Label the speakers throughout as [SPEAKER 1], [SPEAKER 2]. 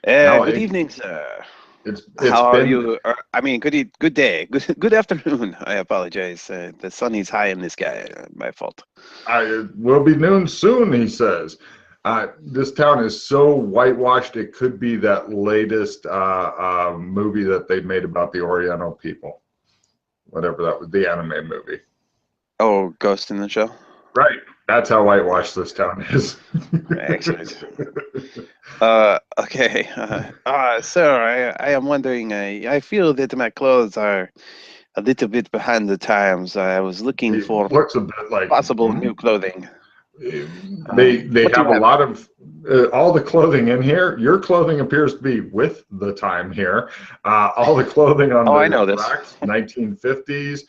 [SPEAKER 1] Now
[SPEAKER 2] Good evening, sir.
[SPEAKER 1] it's
[SPEAKER 2] How are
[SPEAKER 1] been
[SPEAKER 2] you? I mean, good day, good afternoon. I apologize. The sun is high in the sky. My fault.
[SPEAKER 1] it will be noon soon, he says. This town is so whitewashed it could be that latest movie that they made about the Oriental people, whatever that was, the anime movie.
[SPEAKER 2] Oh, Ghost in the Shell.
[SPEAKER 1] Right. That's how whitewashed this town is.
[SPEAKER 2] Excellent. Okay. Sir, I am wondering. I feel that my clothes are a little bit behind the times. I was looking
[SPEAKER 1] He
[SPEAKER 2] for
[SPEAKER 1] looks a bit like
[SPEAKER 2] possible new clothing.
[SPEAKER 1] they
[SPEAKER 2] What do
[SPEAKER 1] have
[SPEAKER 2] you
[SPEAKER 1] a
[SPEAKER 2] have?
[SPEAKER 1] lot of all the clothing in here. Your clothing appears to be with the time here. All the clothing on
[SPEAKER 2] Oh, I
[SPEAKER 1] the
[SPEAKER 2] know this.
[SPEAKER 1] racks, 1950s.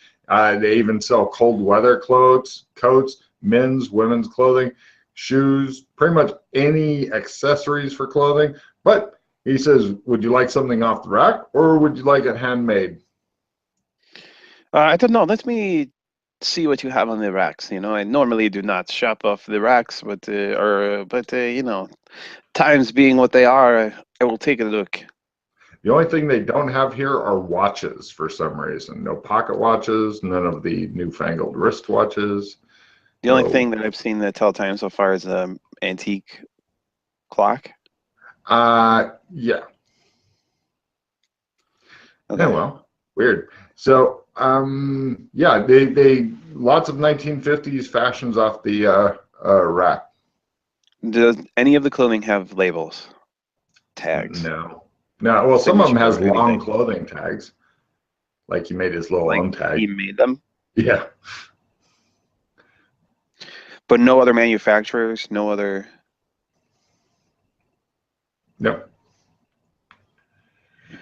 [SPEAKER 1] They even sell cold weather clothes, coats, men's, women's clothing, shoes, pretty much any accessories for clothing. But he says, would you like something off the rack or would you like it handmade?
[SPEAKER 2] I don't know. Let me see what you have on the racks. I normally do not shop off the racks, but times being what they are, I will take a look.
[SPEAKER 1] The only thing they don't have here are watches for some reason. No pocket watches, none of the newfangled wrist watches.
[SPEAKER 2] The only
[SPEAKER 1] No.
[SPEAKER 2] thing that I've seen that tell time so far is antique clock.
[SPEAKER 1] Yeah. Yeah,
[SPEAKER 2] Okay.
[SPEAKER 1] well, weird. So, yeah, they lots of 1950s fashions off the rack.
[SPEAKER 2] Does any of the clothing have labels, tags,
[SPEAKER 1] No. No, well, some of them has
[SPEAKER 2] signature,
[SPEAKER 1] long
[SPEAKER 2] anything?
[SPEAKER 1] clothing tags, like he made his little
[SPEAKER 2] Like
[SPEAKER 1] own
[SPEAKER 2] he
[SPEAKER 1] tag.
[SPEAKER 2] made them,
[SPEAKER 1] Yeah.
[SPEAKER 2] but no other manufacturers, no other.
[SPEAKER 1] No.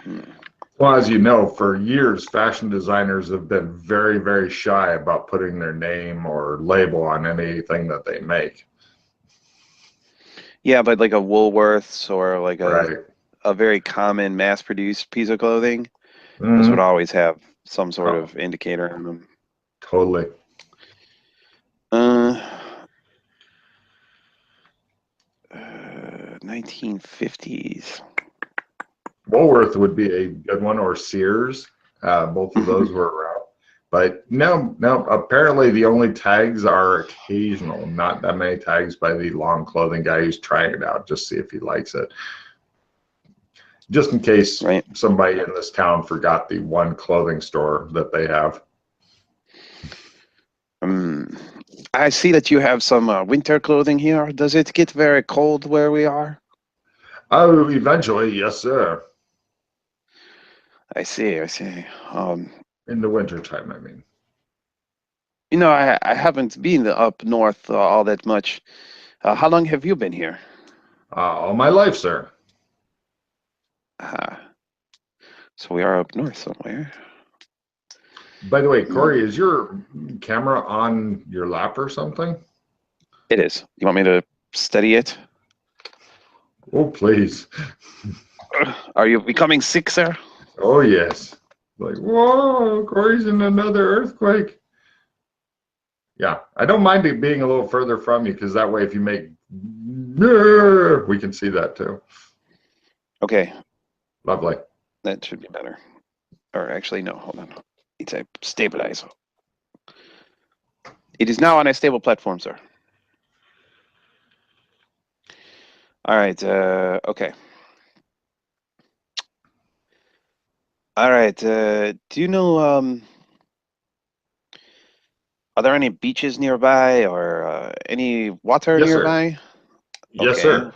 [SPEAKER 2] Hmm.
[SPEAKER 1] Well, as you know, for years, fashion designers have been very, very shy about putting their name or label on anything that they make.
[SPEAKER 2] Yeah, but like a Woolworths or like
[SPEAKER 1] Right.
[SPEAKER 2] a very common mass-produced piece of clothing, those would
[SPEAKER 1] Mm,
[SPEAKER 2] always have some sort
[SPEAKER 1] oh,
[SPEAKER 2] of indicator on them.
[SPEAKER 1] totally.
[SPEAKER 2] Uh, 1950s.
[SPEAKER 1] Woolworth would be a good one, or Sears. Both of those were around. But no, no, apparently the only tags are occasional, not that many tags by the long clothing guy who's trying it out, just see if he likes it. Just in case
[SPEAKER 2] Right.
[SPEAKER 1] somebody in this town forgot the one clothing store that they have.
[SPEAKER 2] Um, I see that you have some winter clothing here. Does it get very cold where we are?
[SPEAKER 1] Oh, eventually, yes, sir.
[SPEAKER 2] I see, I see. Um,
[SPEAKER 1] In the wintertime, I mean.
[SPEAKER 2] I haven't been up north all that much. How long have you been here?
[SPEAKER 1] All my life, sir.
[SPEAKER 2] Ah, so we are up north somewhere.
[SPEAKER 1] By the way,
[SPEAKER 2] Hmm.
[SPEAKER 1] Corey, is your camera on your lap or something?
[SPEAKER 2] It is. You want me to study it?
[SPEAKER 1] Oh, please.
[SPEAKER 2] Are you becoming sick, sir?
[SPEAKER 1] Oh, yes. Like, whoa, Corey's in another earthquake. Yeah, I don't mind it being a little further from you because that way, if you make, we can see that too.
[SPEAKER 2] Okay,
[SPEAKER 1] Lovely.
[SPEAKER 2] that should be better. Or actually, no, hold on. It's a stabilize. It is now on a stable platform, sir. All right. Okay. All right. Do you know? Are there any beaches nearby or any water
[SPEAKER 1] Yes, sir.
[SPEAKER 2] nearby?
[SPEAKER 1] Yes,
[SPEAKER 2] Okay.
[SPEAKER 1] sir.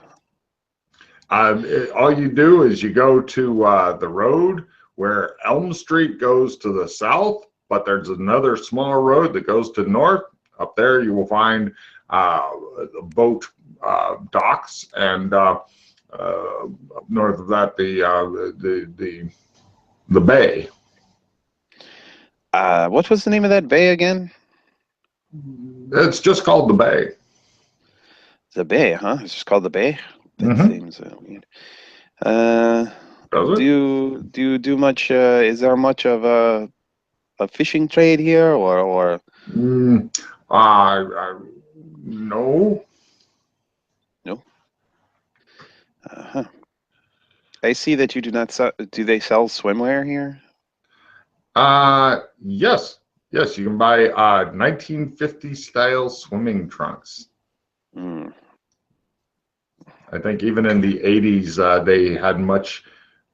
[SPEAKER 1] All you do is you go to the road where Elm Street goes to the south, but there's another small road that goes to north. Up there, you will find the boat docks, and up north of that, the bay.
[SPEAKER 2] What was the name of that bay again?
[SPEAKER 1] It's just called the bay.
[SPEAKER 2] The bay, huh? It's just called the bay. That
[SPEAKER 1] Mm-hmm.
[SPEAKER 2] seems weird. Uh,
[SPEAKER 1] Does it?
[SPEAKER 2] do you do much? Is there much of a fishing trade here, or
[SPEAKER 1] Mm, no.
[SPEAKER 2] no? Uh-huh. I see that you do not sell. Do they sell swimwear here?
[SPEAKER 1] Yes. Yes, you can buy 1950 style swimming trunks.
[SPEAKER 2] Mm.
[SPEAKER 1] I think even in the 80s, they had much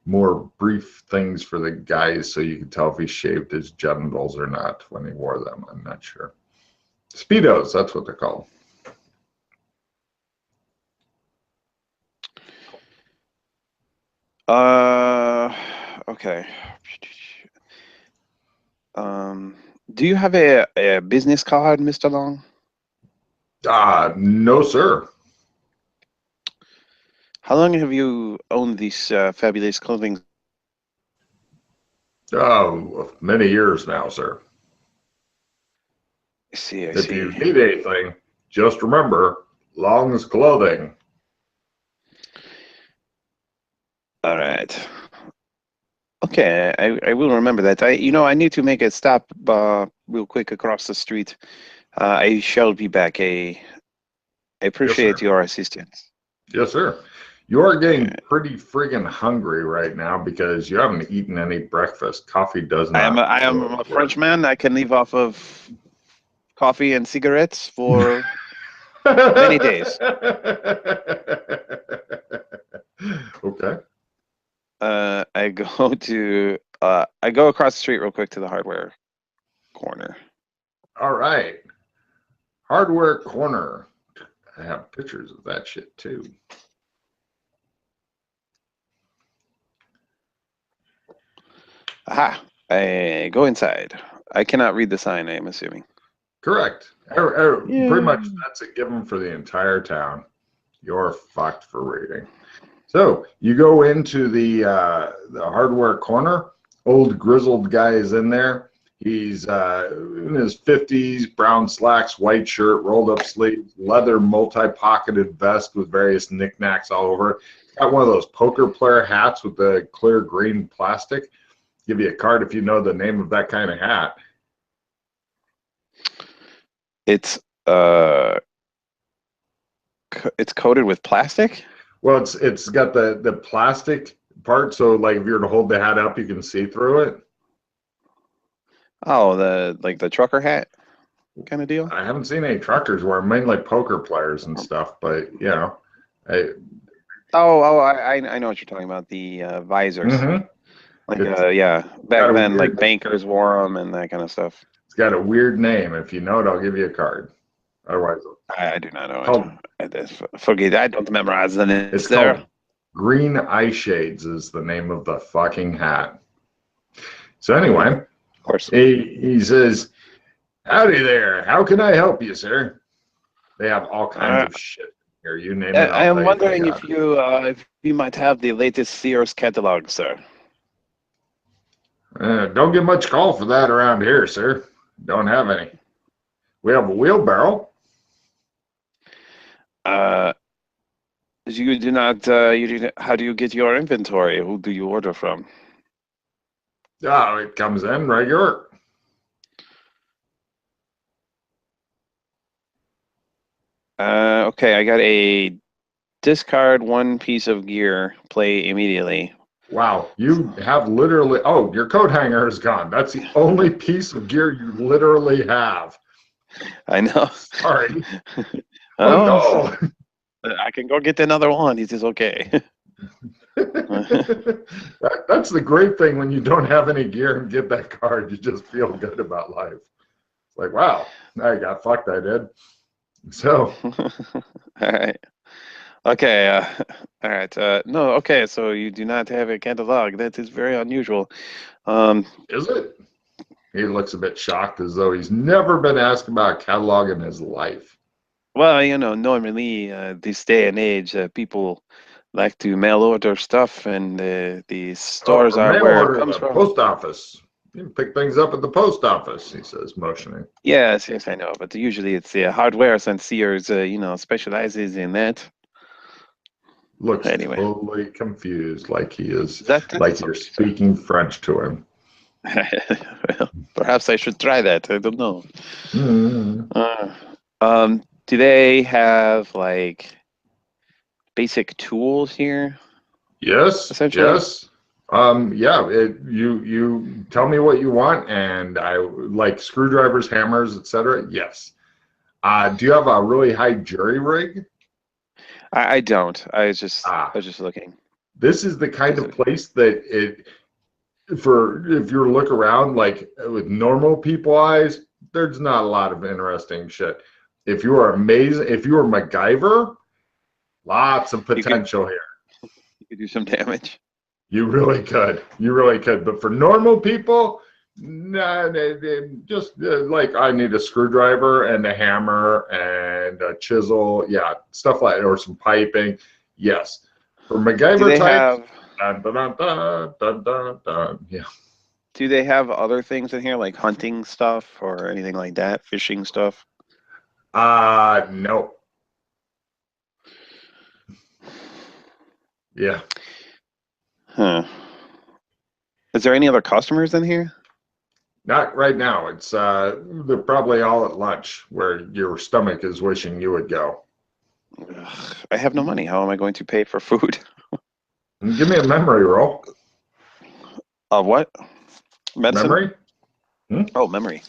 [SPEAKER 1] more brief things for the guys so you could tell if he shaved his genitals or not when he wore them. I'm not sure. Speedos, that's what they're called.
[SPEAKER 2] Okay. Do you have a business card, Mr. Long?
[SPEAKER 1] No, sir.
[SPEAKER 2] How long have you owned this fabulous clothing?
[SPEAKER 1] Oh, many years now, sir.
[SPEAKER 2] I see, I
[SPEAKER 1] If you
[SPEAKER 2] see.
[SPEAKER 1] need anything, just remember Long's clothing.
[SPEAKER 2] All right. Okay, I will remember that. I need to make a stop real quick across the street. I shall be back. I
[SPEAKER 1] Yes,
[SPEAKER 2] appreciate
[SPEAKER 1] sir.
[SPEAKER 2] your assistance.
[SPEAKER 1] Yes, sir. You are
[SPEAKER 2] Yeah.
[SPEAKER 1] getting pretty friggin' hungry right now because you haven't eaten any breakfast. Coffee does not
[SPEAKER 2] I am
[SPEAKER 1] really
[SPEAKER 2] a
[SPEAKER 1] work.
[SPEAKER 2] Frenchman. I can live off of coffee and cigarettes for many days.
[SPEAKER 1] Okay.
[SPEAKER 2] I go to I go across the street real quick to the hardware corner.
[SPEAKER 1] All right. Hardware corner. I have pictures of that shit too.
[SPEAKER 2] Aha! I go inside. I cannot read the sign, I'm assuming.
[SPEAKER 1] Correct. Pretty
[SPEAKER 2] Yeah.
[SPEAKER 1] much that's a given for the entire town. You're fucked for reading. So you go into the hardware corner. Old grizzled guy is in there. He's in his 50s, brown slacks, white shirt, rolled up sleeves, leather multi-pocketed vest with various knickknacks all over. He's got one of those poker player hats with the clear green plastic. Give you a card if you know the name of that kind of hat.
[SPEAKER 2] It's it's coated with plastic.
[SPEAKER 1] Well, it's got the plastic part, so like if you were to hold the hat up, you can see through it.
[SPEAKER 2] Oh, the trucker hat kind of deal.
[SPEAKER 1] I haven't seen any truckers wear them, mainly poker players and stuff, but you know, I,
[SPEAKER 2] I know what you're talking about. The visors.
[SPEAKER 1] mm-hmm.
[SPEAKER 2] Like
[SPEAKER 1] It's
[SPEAKER 2] yeah,
[SPEAKER 1] got
[SPEAKER 2] back
[SPEAKER 1] a
[SPEAKER 2] then
[SPEAKER 1] weird,
[SPEAKER 2] like bankers wore them and that kind of stuff.
[SPEAKER 1] it's got a weird name. If you know it, I'll give you a card. Otherwise,
[SPEAKER 2] I do not know
[SPEAKER 1] it's
[SPEAKER 2] it.
[SPEAKER 1] called
[SPEAKER 2] Forget, I don't memorize the
[SPEAKER 1] it's
[SPEAKER 2] names there.
[SPEAKER 1] called Green Eye Shades is the name of the fucking hat. So anyway,
[SPEAKER 2] Of course.
[SPEAKER 1] he says, "Howdy there. How can I help you, sir?" They have all kinds
[SPEAKER 2] Uh,
[SPEAKER 1] of shit here. You name it,
[SPEAKER 2] I
[SPEAKER 1] I'll
[SPEAKER 2] am
[SPEAKER 1] tell you they
[SPEAKER 2] wondering
[SPEAKER 1] got it.
[SPEAKER 2] if you might have the latest Sears catalog, sir.
[SPEAKER 1] Don't get much call for that around here, sir. Don't have any. We have a wheelbarrow.
[SPEAKER 2] Uh, you do not. How do you get your inventory? Who do you order from?
[SPEAKER 1] Oh, it comes in regular.
[SPEAKER 2] Okay, I got a discard one piece of gear. Play immediately.
[SPEAKER 1] Wow, you have literally. Oh, your coat hanger is gone. That's the only piece of gear you literally have.
[SPEAKER 2] I know.
[SPEAKER 1] Sorry. Oh
[SPEAKER 2] Oh,
[SPEAKER 1] no.
[SPEAKER 2] I can go get another one. It is okay.
[SPEAKER 1] That's the great thing when you don't have any gear and get that card. You just feel good about life. It's like, wow, I got fucked. I did. So,
[SPEAKER 2] All right. Okay. All right. No. Okay. So you do not have a catalog. That is very unusual. Um,
[SPEAKER 1] is it? He looks a bit shocked as though he's never been asked about a catalog in his life.
[SPEAKER 2] well, normally this day and age, people like to mail order stuff, and the
[SPEAKER 1] Oh,
[SPEAKER 2] stores
[SPEAKER 1] for
[SPEAKER 2] are
[SPEAKER 1] mail
[SPEAKER 2] where it
[SPEAKER 1] order,
[SPEAKER 2] comes
[SPEAKER 1] the
[SPEAKER 2] from.
[SPEAKER 1] post office. You can pick things up at the post office, he says, motioning.
[SPEAKER 2] Yes, yes, I know. But usually it's hardware, since Sears, specializes in that.
[SPEAKER 1] Looks
[SPEAKER 2] Anyway,
[SPEAKER 1] totally confused, like he is,
[SPEAKER 2] that
[SPEAKER 1] like
[SPEAKER 2] is
[SPEAKER 1] you're
[SPEAKER 2] okay, sir.
[SPEAKER 1] speaking French to him.
[SPEAKER 2] Well, perhaps I should try that. I don't know.
[SPEAKER 1] Mm.
[SPEAKER 2] Uh, do they have like basic tools here?
[SPEAKER 1] Yes,
[SPEAKER 2] essentially?
[SPEAKER 1] yes. Yeah, you tell me what you want, and I like screwdrivers, hammers, etc. Yes. Do you have a really high jury rig?
[SPEAKER 2] I don't. I
[SPEAKER 1] Ah,
[SPEAKER 2] was just looking.
[SPEAKER 1] this is the kind
[SPEAKER 2] Is
[SPEAKER 1] of
[SPEAKER 2] it?
[SPEAKER 1] place that for if you look around like with normal people eyes, there's not a lot of interesting shit. If you are amazing, if you are MacGyver, lots of
[SPEAKER 2] You could
[SPEAKER 1] potential here.
[SPEAKER 2] you could do some damage.
[SPEAKER 1] You really could. You really could. But for normal people, nah, just like I need a screwdriver and a hammer and a chisel. Yeah, stuff like or some piping. Yes. For
[SPEAKER 2] Do
[SPEAKER 1] MacGyver
[SPEAKER 2] they
[SPEAKER 1] types,
[SPEAKER 2] have
[SPEAKER 1] dun, dun, dun, dun, dun, dun, dun. Yeah.
[SPEAKER 2] do they have other things in here like hunting stuff or anything like that, fishing stuff?
[SPEAKER 1] No. Yeah.
[SPEAKER 2] Huh. Is there any other customers in here?
[SPEAKER 1] Not right now. It's they're probably all at lunch where your stomach is wishing you would go.
[SPEAKER 2] Ugh, I have no money. How am I going to pay for food?
[SPEAKER 1] And give me a memory roll.
[SPEAKER 2] Of what? Medicine?
[SPEAKER 1] Memory? Hmm?
[SPEAKER 2] Oh, memory.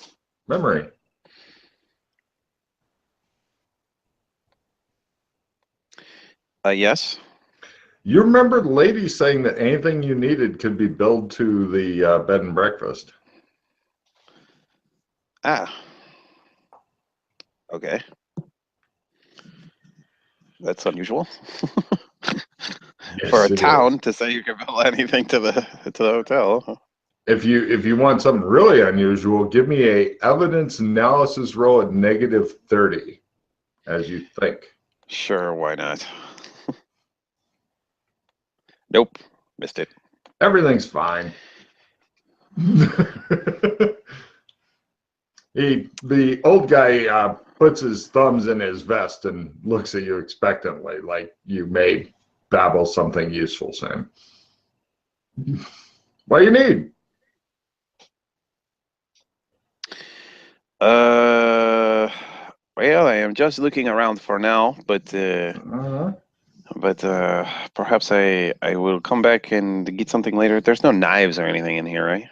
[SPEAKER 1] Memory.
[SPEAKER 2] Yes.
[SPEAKER 1] You remember the lady saying that anything you needed could be billed to the bed and breakfast?
[SPEAKER 2] Ah, okay. That's unusual. For a
[SPEAKER 1] Yes, it is.
[SPEAKER 2] town to say you can bill anything to the hotel.
[SPEAKER 1] If you want something really unusual, give me a evidence analysis roll at -30 as you think.
[SPEAKER 2] Sure, why not? Nope, missed it.
[SPEAKER 1] Everything's fine. The old guy puts his thumbs in his vest and looks at you expectantly, like you may babble something useful, Sam. What do you need?
[SPEAKER 2] Uh, well, I am just looking around for now,
[SPEAKER 1] Uh,
[SPEAKER 2] perhaps I will come back and get something later. There's no knives or anything in here, right?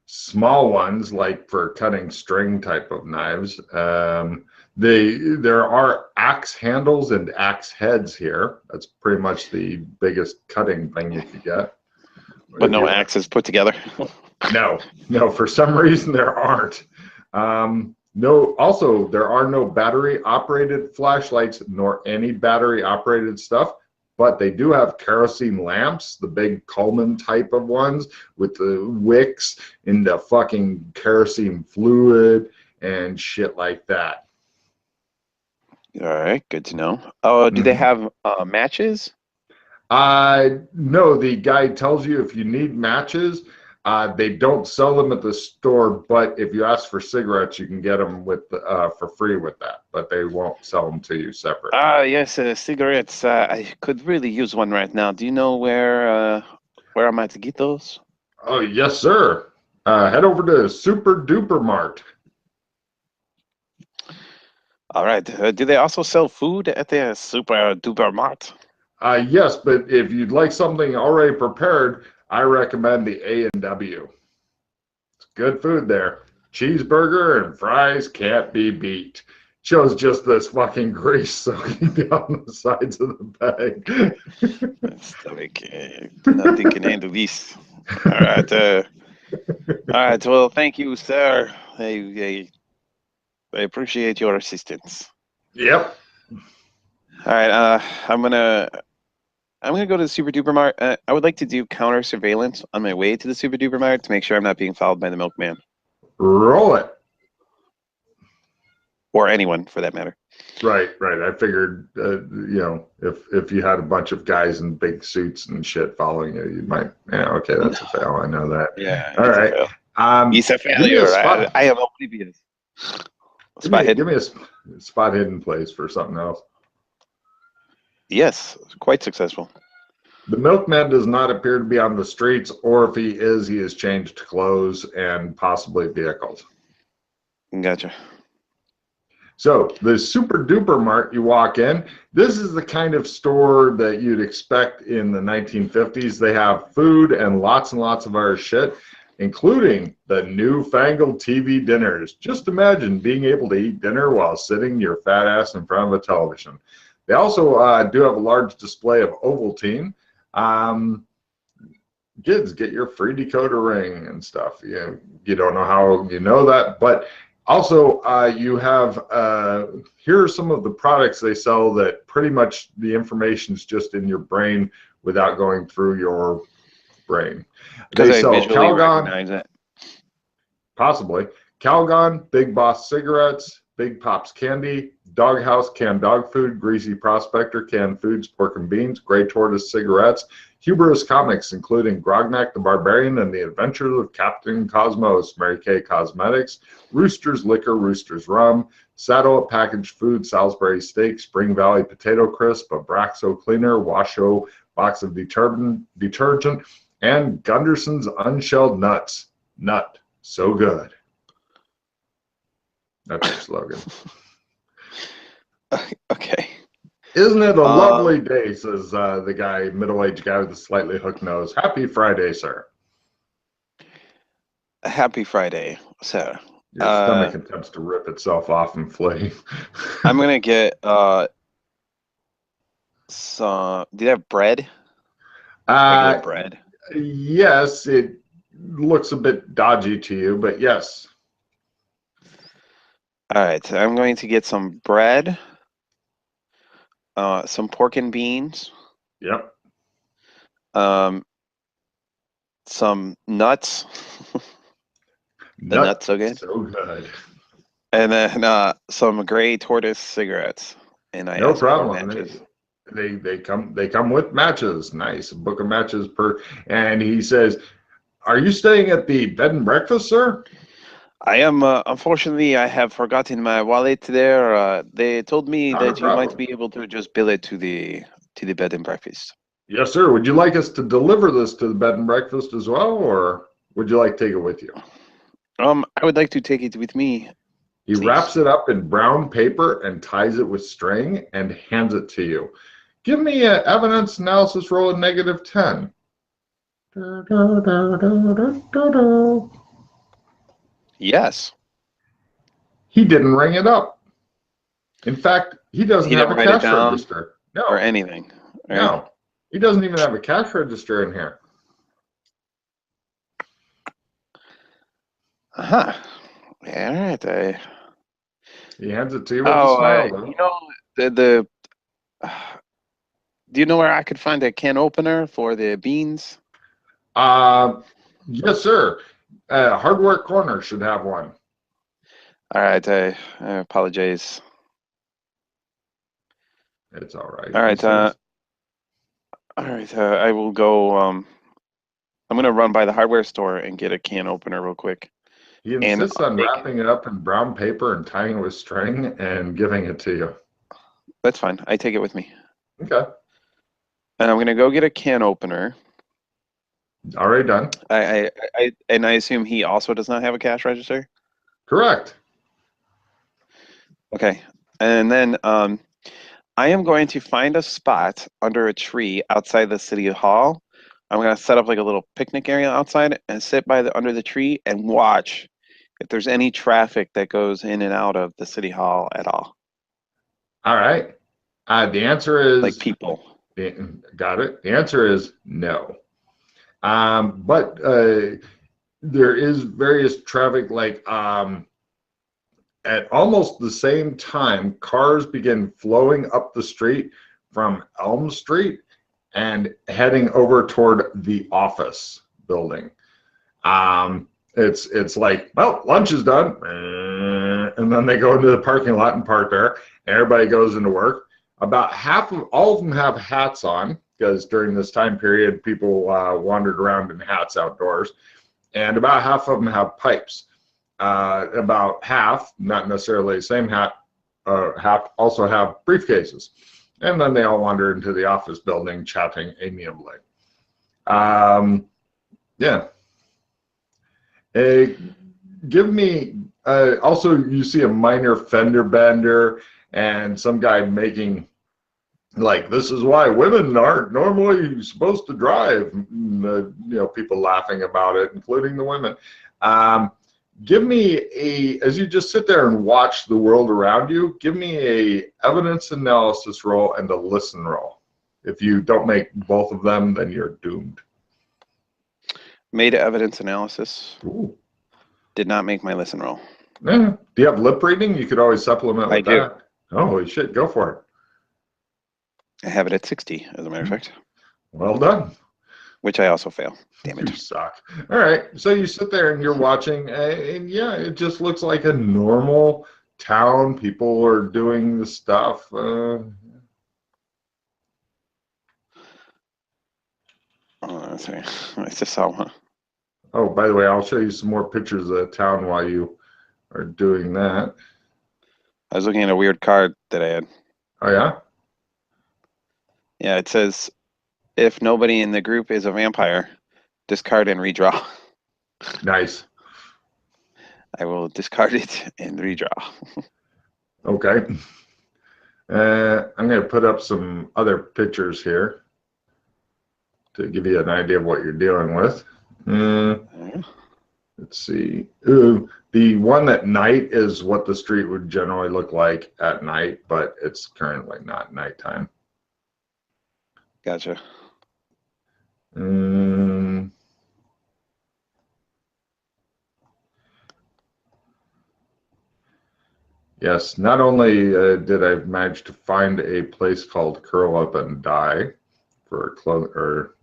[SPEAKER 1] Small ones, like for cutting string type of knives. There are axe handles and axe heads here. That's pretty much the biggest cutting thing you could get.
[SPEAKER 2] But
[SPEAKER 1] If
[SPEAKER 2] no
[SPEAKER 1] you want
[SPEAKER 2] axes put together.
[SPEAKER 1] No, no, for some reason there aren't. No, also, there are no battery operated flashlights nor any battery operated stuff, but they do have kerosene lamps, the big Coleman type of ones with the wicks in the fucking kerosene fluid and shit like that.
[SPEAKER 2] All right, good to know. Oh, do they
[SPEAKER 1] Mhm.
[SPEAKER 2] have matches?
[SPEAKER 1] No, the guy tells you if you need matches, they don't sell them at the store, but if you ask for cigarettes, you can get them with for free with that, but they won't sell them to you separate.
[SPEAKER 2] Ah, yes, cigarettes. I could really use one right now. Do you know where am I to get those?
[SPEAKER 1] Oh, yes, sir. Head over to Super Duper Mart.
[SPEAKER 2] All right. Do they also sell food at the Super Duper Mart?
[SPEAKER 1] Yes, but if you'd like something already prepared, I recommend the A&W. It's good food there. Cheeseburger and fries can't be beat. Shows just this fucking grease soaking down the sides of the bag.
[SPEAKER 2] My stomach, nothing can handle this. All right. All right. Well, thank you, sir. I appreciate your assistance.
[SPEAKER 1] Yep.
[SPEAKER 2] All right. I'm gonna I'm gonna go to the Super Duper Mart. I would like to do counter surveillance on my way to the Super Duper Mart to make sure I'm not being followed by the milkman
[SPEAKER 1] Roll it.
[SPEAKER 2] or anyone for that matter.
[SPEAKER 1] Right, right. I figured, if you had a bunch of guys in big suits and shit following you, you might. Yeah, okay, that's a fail. I know that.
[SPEAKER 2] Yeah,
[SPEAKER 1] All
[SPEAKER 2] it's a
[SPEAKER 1] right.
[SPEAKER 2] fail. It's a
[SPEAKER 1] Give me a
[SPEAKER 2] failure.
[SPEAKER 1] spot.
[SPEAKER 2] I am oblivious.
[SPEAKER 1] Give
[SPEAKER 2] Spot
[SPEAKER 1] me give
[SPEAKER 2] hidden.
[SPEAKER 1] me a spot hidden place for something else.
[SPEAKER 2] Yes, quite successful.
[SPEAKER 1] The milkman does not appear to be on the streets, or if he has changed clothes and possibly vehicles.
[SPEAKER 2] Gotcha.
[SPEAKER 1] So the Super Duper Mart, you walk in, this is the kind of store that you'd expect in the 1950s. They have food and lots of other shit, including the newfangled TV dinners. Just imagine being able to eat dinner while sitting your fat ass in front of a television. They also do have a large display of Ovaltine. Kids, get your free decoder ring and stuff. You don't know how you know that, but also, you have, here are some of the products they sell that pretty much the information is just in your brain without going through your brain.
[SPEAKER 2] Because
[SPEAKER 1] They
[SPEAKER 2] I
[SPEAKER 1] sell
[SPEAKER 2] visually
[SPEAKER 1] Calgon,
[SPEAKER 2] recognize it.
[SPEAKER 1] possibly, Calgon, Big Boss cigarettes, Big Pops candy, Doghouse canned dog food, Greasy Prospector canned foods, pork and beans, Gray Tortoise cigarettes, Hubris comics, including Grognak the Barbarian and the Adventures of Captain Cosmos, Mary Kay Cosmetics, Rooster's Liquor, Rooster's Rum, Saddle Packaged Food, Salisbury Steak, Spring Valley Potato Crisp, Abraxo Cleaner, Washo Box of Detergent, and Gunderson's Unshelled Nuts. Nut. So good. That's your slogan.
[SPEAKER 2] Okay.
[SPEAKER 1] Isn't it a lovely day, says the guy, middle-aged guy with a slightly hooked nose. Happy Friday, sir.
[SPEAKER 2] Happy Friday, sir.
[SPEAKER 1] Your stomach attempts to rip itself off and flee.
[SPEAKER 2] I'm going to get some... Do you have bread? Regular bread?
[SPEAKER 1] Yes, it looks a bit dodgy to you, but yes.
[SPEAKER 2] All right, so I'm going to get some bread, some pork and beans.
[SPEAKER 1] Yep.
[SPEAKER 2] Some nuts. The nuts so good.
[SPEAKER 1] So good.
[SPEAKER 2] And then some Gray Tortoise cigarettes. And
[SPEAKER 1] no problem. They come with matches. Nice. A book of matches per. And he says, "Are you staying at the bed and breakfast, sir?"
[SPEAKER 2] I am. Unfortunately, I have forgotten my wallet there. They told me that you might be able to just bill it to the bed and breakfast.
[SPEAKER 1] Yes, sir. Would you like us to deliver this to the bed and breakfast as well, or would you like to take it with you?
[SPEAKER 2] I would like to take it with me.
[SPEAKER 1] He
[SPEAKER 2] please.
[SPEAKER 1] wraps it up in brown paper and ties it with string and hands it to you. Give me an evidence analysis roll of -10.
[SPEAKER 2] Yes.
[SPEAKER 1] He didn't ring it up. In fact, he doesn't have a cash register. No.
[SPEAKER 2] Or anything.
[SPEAKER 1] Right? No. He doesn't even have a cash register in here.
[SPEAKER 2] Uh-huh. Yeah, all right.
[SPEAKER 1] He hands it to you with a smile, though.
[SPEAKER 2] You know, do you know where I could find a can opener for the beans?
[SPEAKER 1] Yes, sir. Hardware Corner should have one.
[SPEAKER 2] All right. I apologize.
[SPEAKER 1] It's all right.
[SPEAKER 2] All right. All right. I will go. I'm going to run by the hardware store and get a can opener real quick.
[SPEAKER 1] He insists on wrapping it up in brown paper and tying it with string and giving it to you.
[SPEAKER 2] That's fine. I take it with me.
[SPEAKER 1] Okay.
[SPEAKER 2] And I'm going to go get a can opener.
[SPEAKER 1] Already done.
[SPEAKER 2] I assume he also does not have a cash register?
[SPEAKER 1] Correct.
[SPEAKER 2] Okay. And then I am going to find a spot under a tree outside the city hall. I'm going to set up like a little picnic area outside and sit under the tree and watch if there's any traffic that goes in and out of the city hall at all.
[SPEAKER 1] All right. The answer is...
[SPEAKER 2] Like people.
[SPEAKER 1] Got it. The answer is no. But there is various traffic, like at almost the same time, cars begin flowing up the street from Elm Street and heading over toward the office building. It's like, well, lunch is done, and then they go into the parking lot and park there, and everybody goes into work. About all of them have hats on, because during this time period, people wandered around in hats outdoors, and about half of them have pipes. About half, not necessarily the same hat, also have briefcases. And then they all wander into the office building, chatting amiably. Yeah. Give me Also, you see a minor fender bender and some guy making, like, this is why women aren't normally supposed to drive. People laughing about it, including the women. Give me as you just sit there and watch the world around you, give me a evidence analysis roll and a listen roll. If you don't make both of them, then you're doomed.
[SPEAKER 2] Made evidence analysis.
[SPEAKER 1] Ooh.
[SPEAKER 2] Did not make my listen roll.
[SPEAKER 1] Yeah. Do you have lip reading? You could always supplement with that. Oh, holy shit, go for it.
[SPEAKER 2] I have it at 60, as a matter of fact.
[SPEAKER 1] Well done.
[SPEAKER 2] Which I also fail. Damn it.
[SPEAKER 1] You suck. All right. So you sit there and you're watching, and yeah, it just looks like a normal town. People are doing the stuff.
[SPEAKER 2] Sorry. I just saw one.
[SPEAKER 1] Oh, by the way, I'll show you some more pictures of the town while you are doing that.
[SPEAKER 2] I was looking at a weird card that I had.
[SPEAKER 1] Oh, yeah?
[SPEAKER 2] Yeah, it says, if nobody in the group is a vampire, discard and redraw.
[SPEAKER 1] Nice.
[SPEAKER 2] I will discard it and redraw.
[SPEAKER 1] Okay. I'm going to put up some other pictures here to give you an idea of what you're dealing with. Let's see. The one at night is what the street would generally look like at night, but it's currently not nighttime.
[SPEAKER 2] Gotcha.
[SPEAKER 1] Yes, not only did I manage to find a place called Curl Up and Die for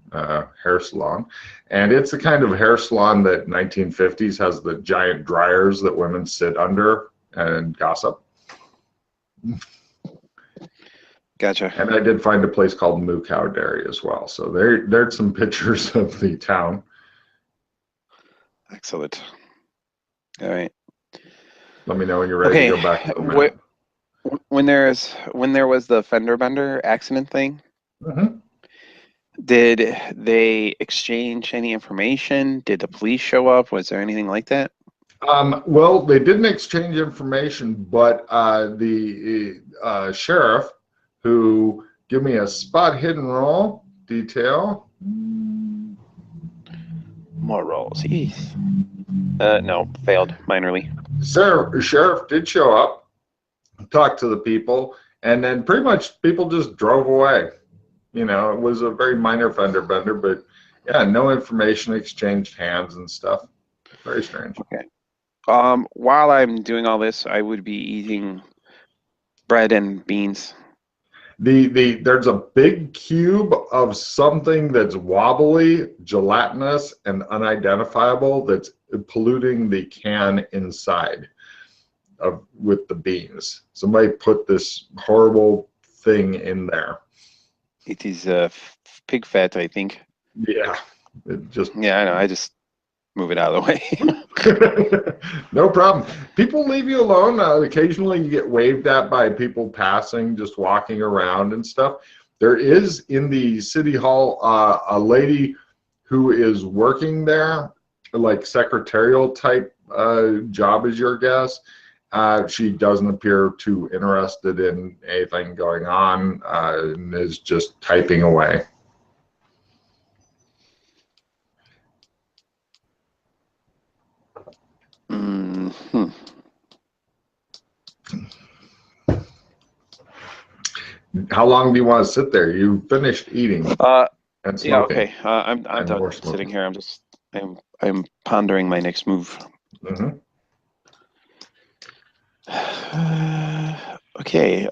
[SPEAKER 1] hair salon, and it's the kind of hair salon that 1950s has the giant dryers that women sit under and gossip.
[SPEAKER 2] Gotcha.
[SPEAKER 1] And I did find a place called Moo Cow Dairy as well. So there's some pictures of the town.
[SPEAKER 2] Excellent. All right.
[SPEAKER 1] Let me know when you're ready to go back to the map.
[SPEAKER 2] When there was the fender bender accident thing,
[SPEAKER 1] Mm-hmm.
[SPEAKER 2] Did they exchange any information? Did the police show up? Was there anything like that?
[SPEAKER 1] Well, they didn't exchange information, but the sheriff, who give me a spot hidden roll detail.
[SPEAKER 2] More rolls. No, failed minorly.
[SPEAKER 1] Sheriff did show up, talk to the people, and then pretty much people just drove away. It was a very minor fender bender, but yeah, no information exchanged hands and stuff. Very strange.
[SPEAKER 2] Okay. While I'm doing all this, I would be eating bread and beans.
[SPEAKER 1] There's a big cube of something that's wobbly, gelatinous, and unidentifiable that's polluting the can inside with the beans. Somebody put this horrible thing in there.
[SPEAKER 2] It is pig fat, I think.
[SPEAKER 1] Yeah.
[SPEAKER 2] Yeah, I know. I just move it out of the
[SPEAKER 1] way. No problem. People leave you alone. Occasionally you get waved at by people passing, just walking around and stuff. There is in the city hall a lady who is working there, like secretarial type job is your guess. She doesn't appear too interested in anything going on and is just typing away.
[SPEAKER 2] Mm-hmm.
[SPEAKER 1] How long do you want to sit there? You finished eating and smoking.
[SPEAKER 2] Yeah, okay. I'm done sitting here. I'm pondering my next move.
[SPEAKER 1] Mm-hmm.
[SPEAKER 2] Okay.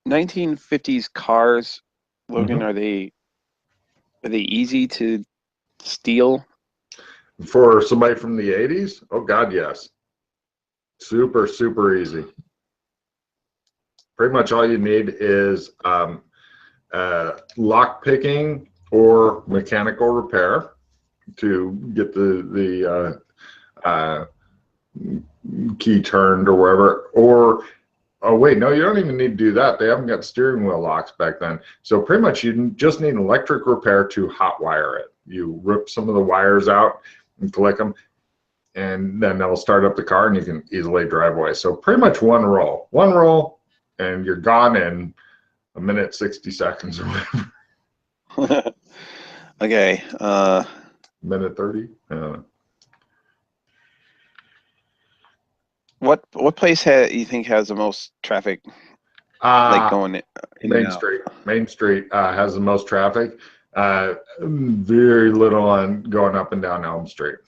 [SPEAKER 2] 1950s cars, Logan. Mm-hmm. Are they easy to steal?
[SPEAKER 1] For somebody from the 80s? Oh God, yes. Super, super easy. Pretty much all you need is lock picking or mechanical repair to get the key turned or wherever. Or, oh wait, no, you don't even need to do that. They haven't got steering wheel locks back then. So pretty much you just need electric repair to hot wire it. You rip some of the wires out and collect them. and then they'll start up the car, and you can easily drive away. So pretty much one roll, and you're gone in a minute 60 seconds or whatever.
[SPEAKER 2] Okay.
[SPEAKER 1] Minute 30.
[SPEAKER 2] What place you think has the most traffic, like going in and
[SPEAKER 1] Main
[SPEAKER 2] out?
[SPEAKER 1] Street. Main Street has the most traffic. Very little on going up and down Elm Street.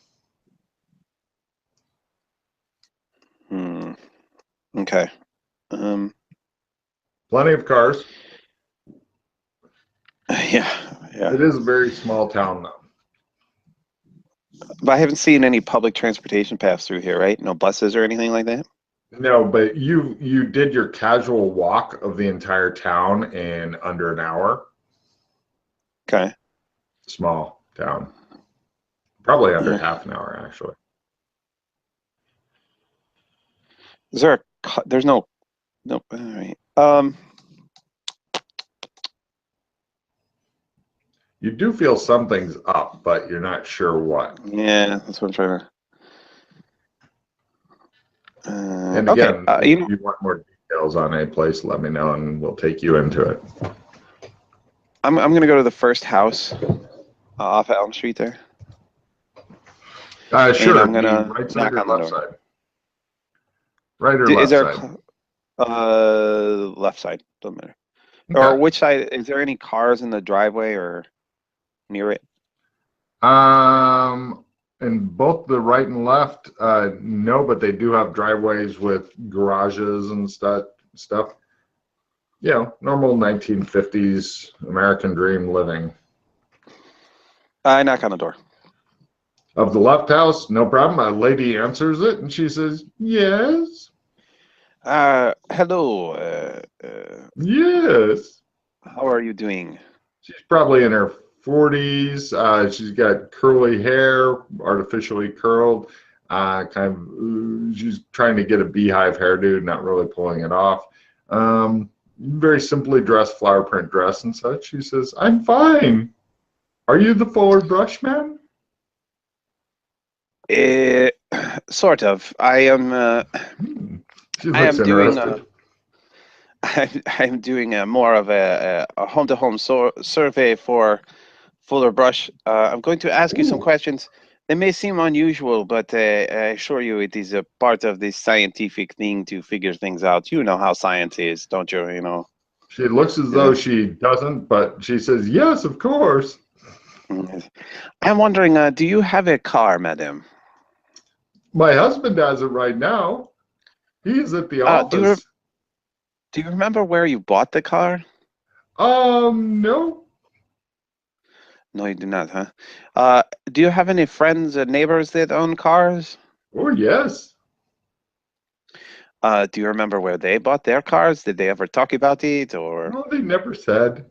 [SPEAKER 2] Okay.
[SPEAKER 1] Plenty of cars.
[SPEAKER 2] Yeah.
[SPEAKER 1] It is a very small town, though.
[SPEAKER 2] But I haven't seen any public transportation pass through here, right? No buses or anything like that?
[SPEAKER 1] No, but you did your casual walk of the entire town in under an hour.
[SPEAKER 2] Okay.
[SPEAKER 1] Small town. Probably under half an hour, actually.
[SPEAKER 2] Is there there's no, all right.
[SPEAKER 1] You do feel something's up, but you're not sure what.
[SPEAKER 2] Yeah, that's what I'm trying to.
[SPEAKER 1] And again, if you want more details on a place, let me know, and we'll take you into it.
[SPEAKER 2] I'm gonna go to the first house off of Elm Street there.
[SPEAKER 1] Sure.
[SPEAKER 2] I'm gonna
[SPEAKER 1] right side
[SPEAKER 2] knock
[SPEAKER 1] or
[SPEAKER 2] on the
[SPEAKER 1] left
[SPEAKER 2] door.
[SPEAKER 1] side? Right or left
[SPEAKER 2] Is there
[SPEAKER 1] side?
[SPEAKER 2] left side? Doesn't matter.
[SPEAKER 1] Okay.
[SPEAKER 2] Or which side? Is there any cars in the driveway or near it?
[SPEAKER 1] In both the right and left, no, but they do have driveways with garages and stuff. You know, normal 1950s American dream living.
[SPEAKER 2] I knock on the door.
[SPEAKER 1] Of the left house, no problem. A lady answers it, and she says, "Yes."
[SPEAKER 2] Hello.
[SPEAKER 1] Yes.
[SPEAKER 2] How are you doing?
[SPEAKER 1] She's probably in her 40s. She's got curly hair, artificially curled. She's trying to get a beehive hairdo, not really pulling it off. Very simply dressed, flower print dress and such. She says, "I'm fine. Are you the forward brush man?"
[SPEAKER 2] Sort of. I am.
[SPEAKER 1] She
[SPEAKER 2] I
[SPEAKER 1] looks
[SPEAKER 2] am doing.
[SPEAKER 1] interested.
[SPEAKER 2] I'm doing more of a home-to-home survey for Fuller Brush. I'm going to ask you some questions. They may seem unusual, but I assure you it is a part of this scientific thing to figure things out. You know how science is, don't you? You know.
[SPEAKER 1] She looks as though she doesn't, but she says, "Yes, of course."
[SPEAKER 2] I'm wondering, do you have a car, madam?
[SPEAKER 1] My husband has it right now. He's at the office.
[SPEAKER 2] Do you remember where you bought the car?
[SPEAKER 1] No.
[SPEAKER 2] No, you do not, huh? Do you have any friends or neighbors that own cars?
[SPEAKER 1] Oh, yes.
[SPEAKER 2] Do you remember where they bought their cars? Did they ever talk about it, or?
[SPEAKER 1] No, they never said.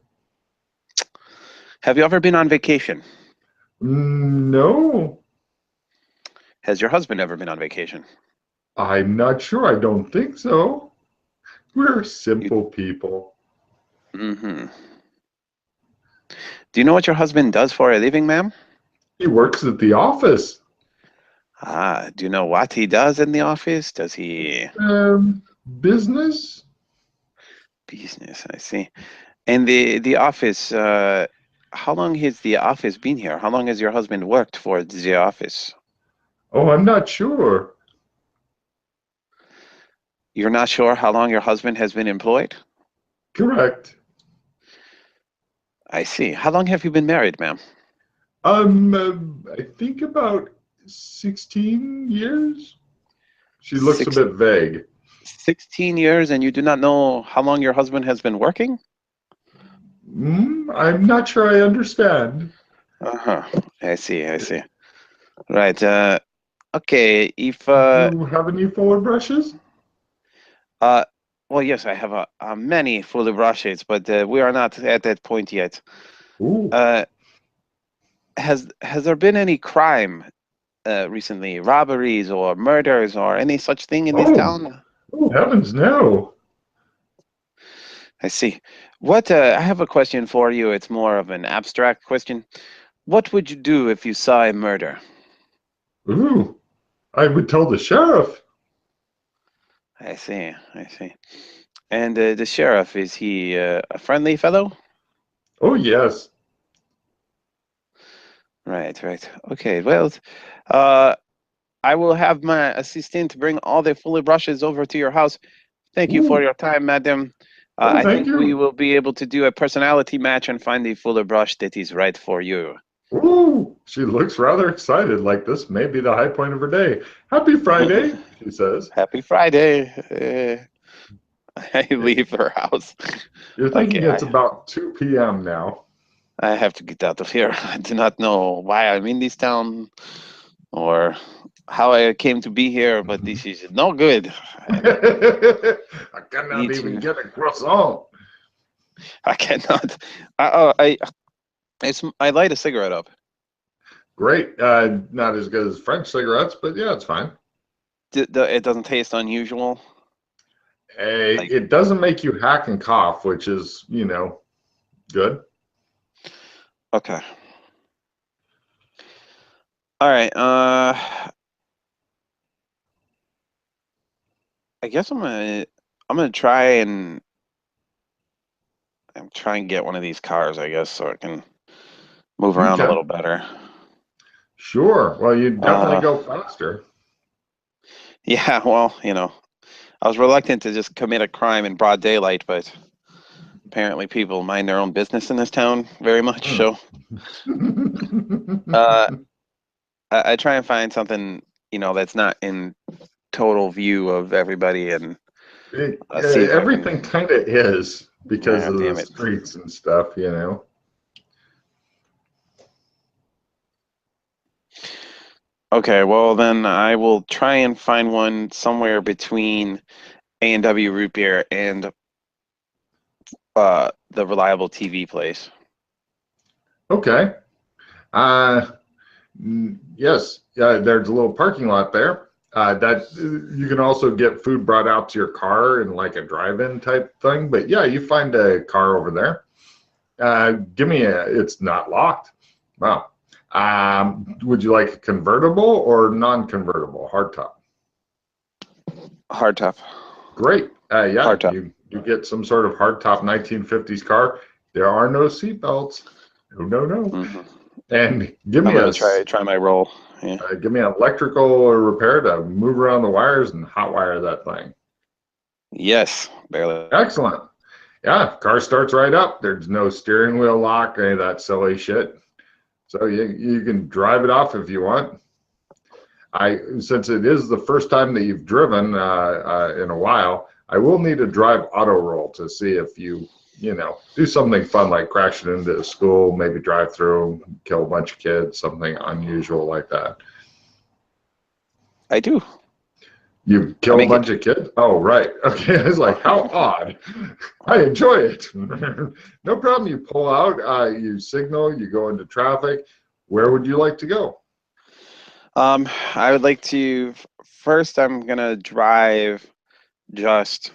[SPEAKER 2] Have you ever been on vacation?
[SPEAKER 1] No.
[SPEAKER 2] Has your husband ever been on vacation?
[SPEAKER 1] I'm not sure. I don't think so. We're simple people.
[SPEAKER 2] Mm-hmm. Do you know what your husband does for a living, ma'am?
[SPEAKER 1] He works at the office.
[SPEAKER 2] Do you know what he does in the office? Does he?
[SPEAKER 1] Business?
[SPEAKER 2] Business, I see. And the office, how long has the office been here? How long has your husband worked for the office?
[SPEAKER 1] Oh, I'm not sure.
[SPEAKER 2] You're not sure how long your husband has been employed?
[SPEAKER 1] Correct.
[SPEAKER 2] I see. How long have you been married, ma'am?
[SPEAKER 1] I think about 16 years. She looks a bit vague.
[SPEAKER 2] 16 years, and you do not know how long your husband has been working?
[SPEAKER 1] I'm not sure I understand.
[SPEAKER 2] Uh-huh. I see. Right. Okay. If
[SPEAKER 1] Do you have any forward brushes?
[SPEAKER 2] well, yes, I have many fully brushes, but we are not at that point yet.
[SPEAKER 1] Ooh.
[SPEAKER 2] Has there been any crime recently, robberies or murders or any such thing in this town?
[SPEAKER 1] Oh, heavens, no.
[SPEAKER 2] I see. What I have a question for you. It's more of an abstract question. What would you do if you saw a murder?
[SPEAKER 1] Ooh. I would tell the sheriff.
[SPEAKER 2] I see. I see. And the sheriff, is he a friendly fellow?
[SPEAKER 1] Oh, yes.
[SPEAKER 2] Right, right. Okay, well, uh, I will have my assistant bring all the fully brushes over to your house. Thank you for
[SPEAKER 1] Ooh.
[SPEAKER 2] your time, madam.
[SPEAKER 1] Oh,
[SPEAKER 2] I
[SPEAKER 1] thank
[SPEAKER 2] think we
[SPEAKER 1] you.
[SPEAKER 2] will be able to do a personality match and find the fuller brush that is right for you.
[SPEAKER 1] Ooh. She looks rather excited, like this may be the high point of her day. Happy Friday, she says.
[SPEAKER 2] Happy Friday. I leave her house.
[SPEAKER 1] You're thinking
[SPEAKER 2] Okay,
[SPEAKER 1] it's about 2 p.m. now.
[SPEAKER 2] I have to get out of here. I do not know why I'm in this town or how I came to be here, but this is no good. I
[SPEAKER 1] I cannot
[SPEAKER 2] need
[SPEAKER 1] even
[SPEAKER 2] to.
[SPEAKER 1] get a croissant.
[SPEAKER 2] I cannot. I light a cigarette up.
[SPEAKER 1] Great. Not as good as French cigarettes, but yeah, it's fine.
[SPEAKER 2] It doesn't taste unusual. Like,
[SPEAKER 1] It doesn't make you hack and cough, which is, good.
[SPEAKER 2] okay. All right. I guess I'm gonna try and get one of these cars, I guess, so I can move around a
[SPEAKER 1] Okay.
[SPEAKER 2] little better.
[SPEAKER 1] Sure. Well, you definitely
[SPEAKER 2] Uh,
[SPEAKER 1] go faster.
[SPEAKER 2] yeah. Well, I was reluctant to just commit a crime in broad daylight, but apparently people mind their own business in this town very much.
[SPEAKER 1] Hmm.
[SPEAKER 2] So, uh, I try and find something that's not in total view of everybody, and see if I can.
[SPEAKER 1] Everything kind of is because
[SPEAKER 2] Ah,
[SPEAKER 1] of the
[SPEAKER 2] damn it.
[SPEAKER 1] streets and stuff.
[SPEAKER 2] Okay, well then I will try and find one somewhere between A&W Root Beer and the Reliable TV place.
[SPEAKER 1] Okay. Uh, yes. There's a little parking lot there. That you can also get food brought out to your car in like a drive-in type thing. But yeah, you find a car over there. Give me a. It's not locked. Wow. Would you like a convertible or non-convertible hardtop?
[SPEAKER 2] Hardtop.
[SPEAKER 1] Great. Yeah,
[SPEAKER 2] Hardtop.
[SPEAKER 1] you get some sort of hardtop 1950s car. There are no seatbelts. No, no, no.
[SPEAKER 2] Hmm.
[SPEAKER 1] And
[SPEAKER 2] I'm gonna try my roll. Yeah.
[SPEAKER 1] give me an electrical repair to move around the wires and hot wire that thing.
[SPEAKER 2] Yes, barely.
[SPEAKER 1] Excellent. Yeah, car starts right up. There's no steering wheel lock, any of that silly shit. So you can drive it off if you want. Since it is the first time that you've driven in a while, I will need a drive auto roll to see if you do something fun like crash it into a school, maybe drive through, kill a bunch of kids, something unusual like that.
[SPEAKER 2] I do.
[SPEAKER 1] You
[SPEAKER 2] I
[SPEAKER 1] kill a
[SPEAKER 2] make it.
[SPEAKER 1] bunch of kids? Oh, right. Okay. It's like, how odd. I enjoy it. No problem. You pull out, you signal, you go into traffic. Where would you like to go?
[SPEAKER 2] I would like to first. I'm gonna drive just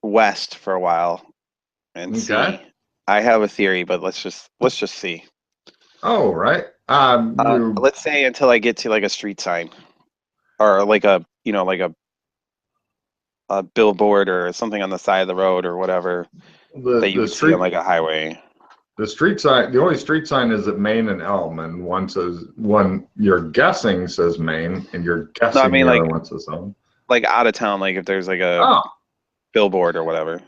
[SPEAKER 2] west for a while and
[SPEAKER 1] Okay.
[SPEAKER 2] see. I have a theory, but let's just see.
[SPEAKER 1] Oh, right.
[SPEAKER 2] Let's say until I get to like a street sign or like a billboard or something on the side of the road or whatever
[SPEAKER 1] the
[SPEAKER 2] that you
[SPEAKER 1] the
[SPEAKER 2] would see on
[SPEAKER 1] street
[SPEAKER 2] like a highway.
[SPEAKER 1] the street sign. The only street sign is at Main and Elm, and one you're guessing says Main, and you're
[SPEAKER 2] No, I
[SPEAKER 1] guessing
[SPEAKER 2] mean
[SPEAKER 1] the other
[SPEAKER 2] like
[SPEAKER 1] one says Elm.
[SPEAKER 2] out of town, like if there's like a
[SPEAKER 1] Oh,
[SPEAKER 2] billboard or whatever.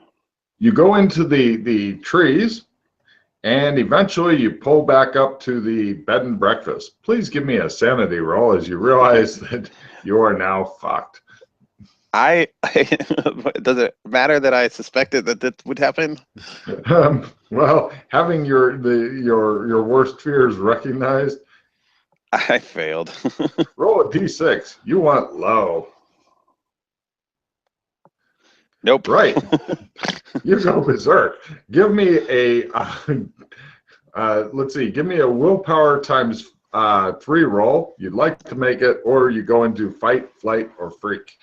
[SPEAKER 1] you go into the trees. And eventually you pull back up to the bed and breakfast. Please give me a sanity roll as you realize that you are now fucked.
[SPEAKER 2] I does it matter that I suspected that that would happen?
[SPEAKER 1] Well, having your worst fears recognized,
[SPEAKER 2] I failed.
[SPEAKER 1] roll a d6. You want low.
[SPEAKER 2] Nope.
[SPEAKER 1] Right. You go berserk. Give me let's see, give me a willpower times 3 roll. You'd like to make it, or you go into fight, flight, or freak.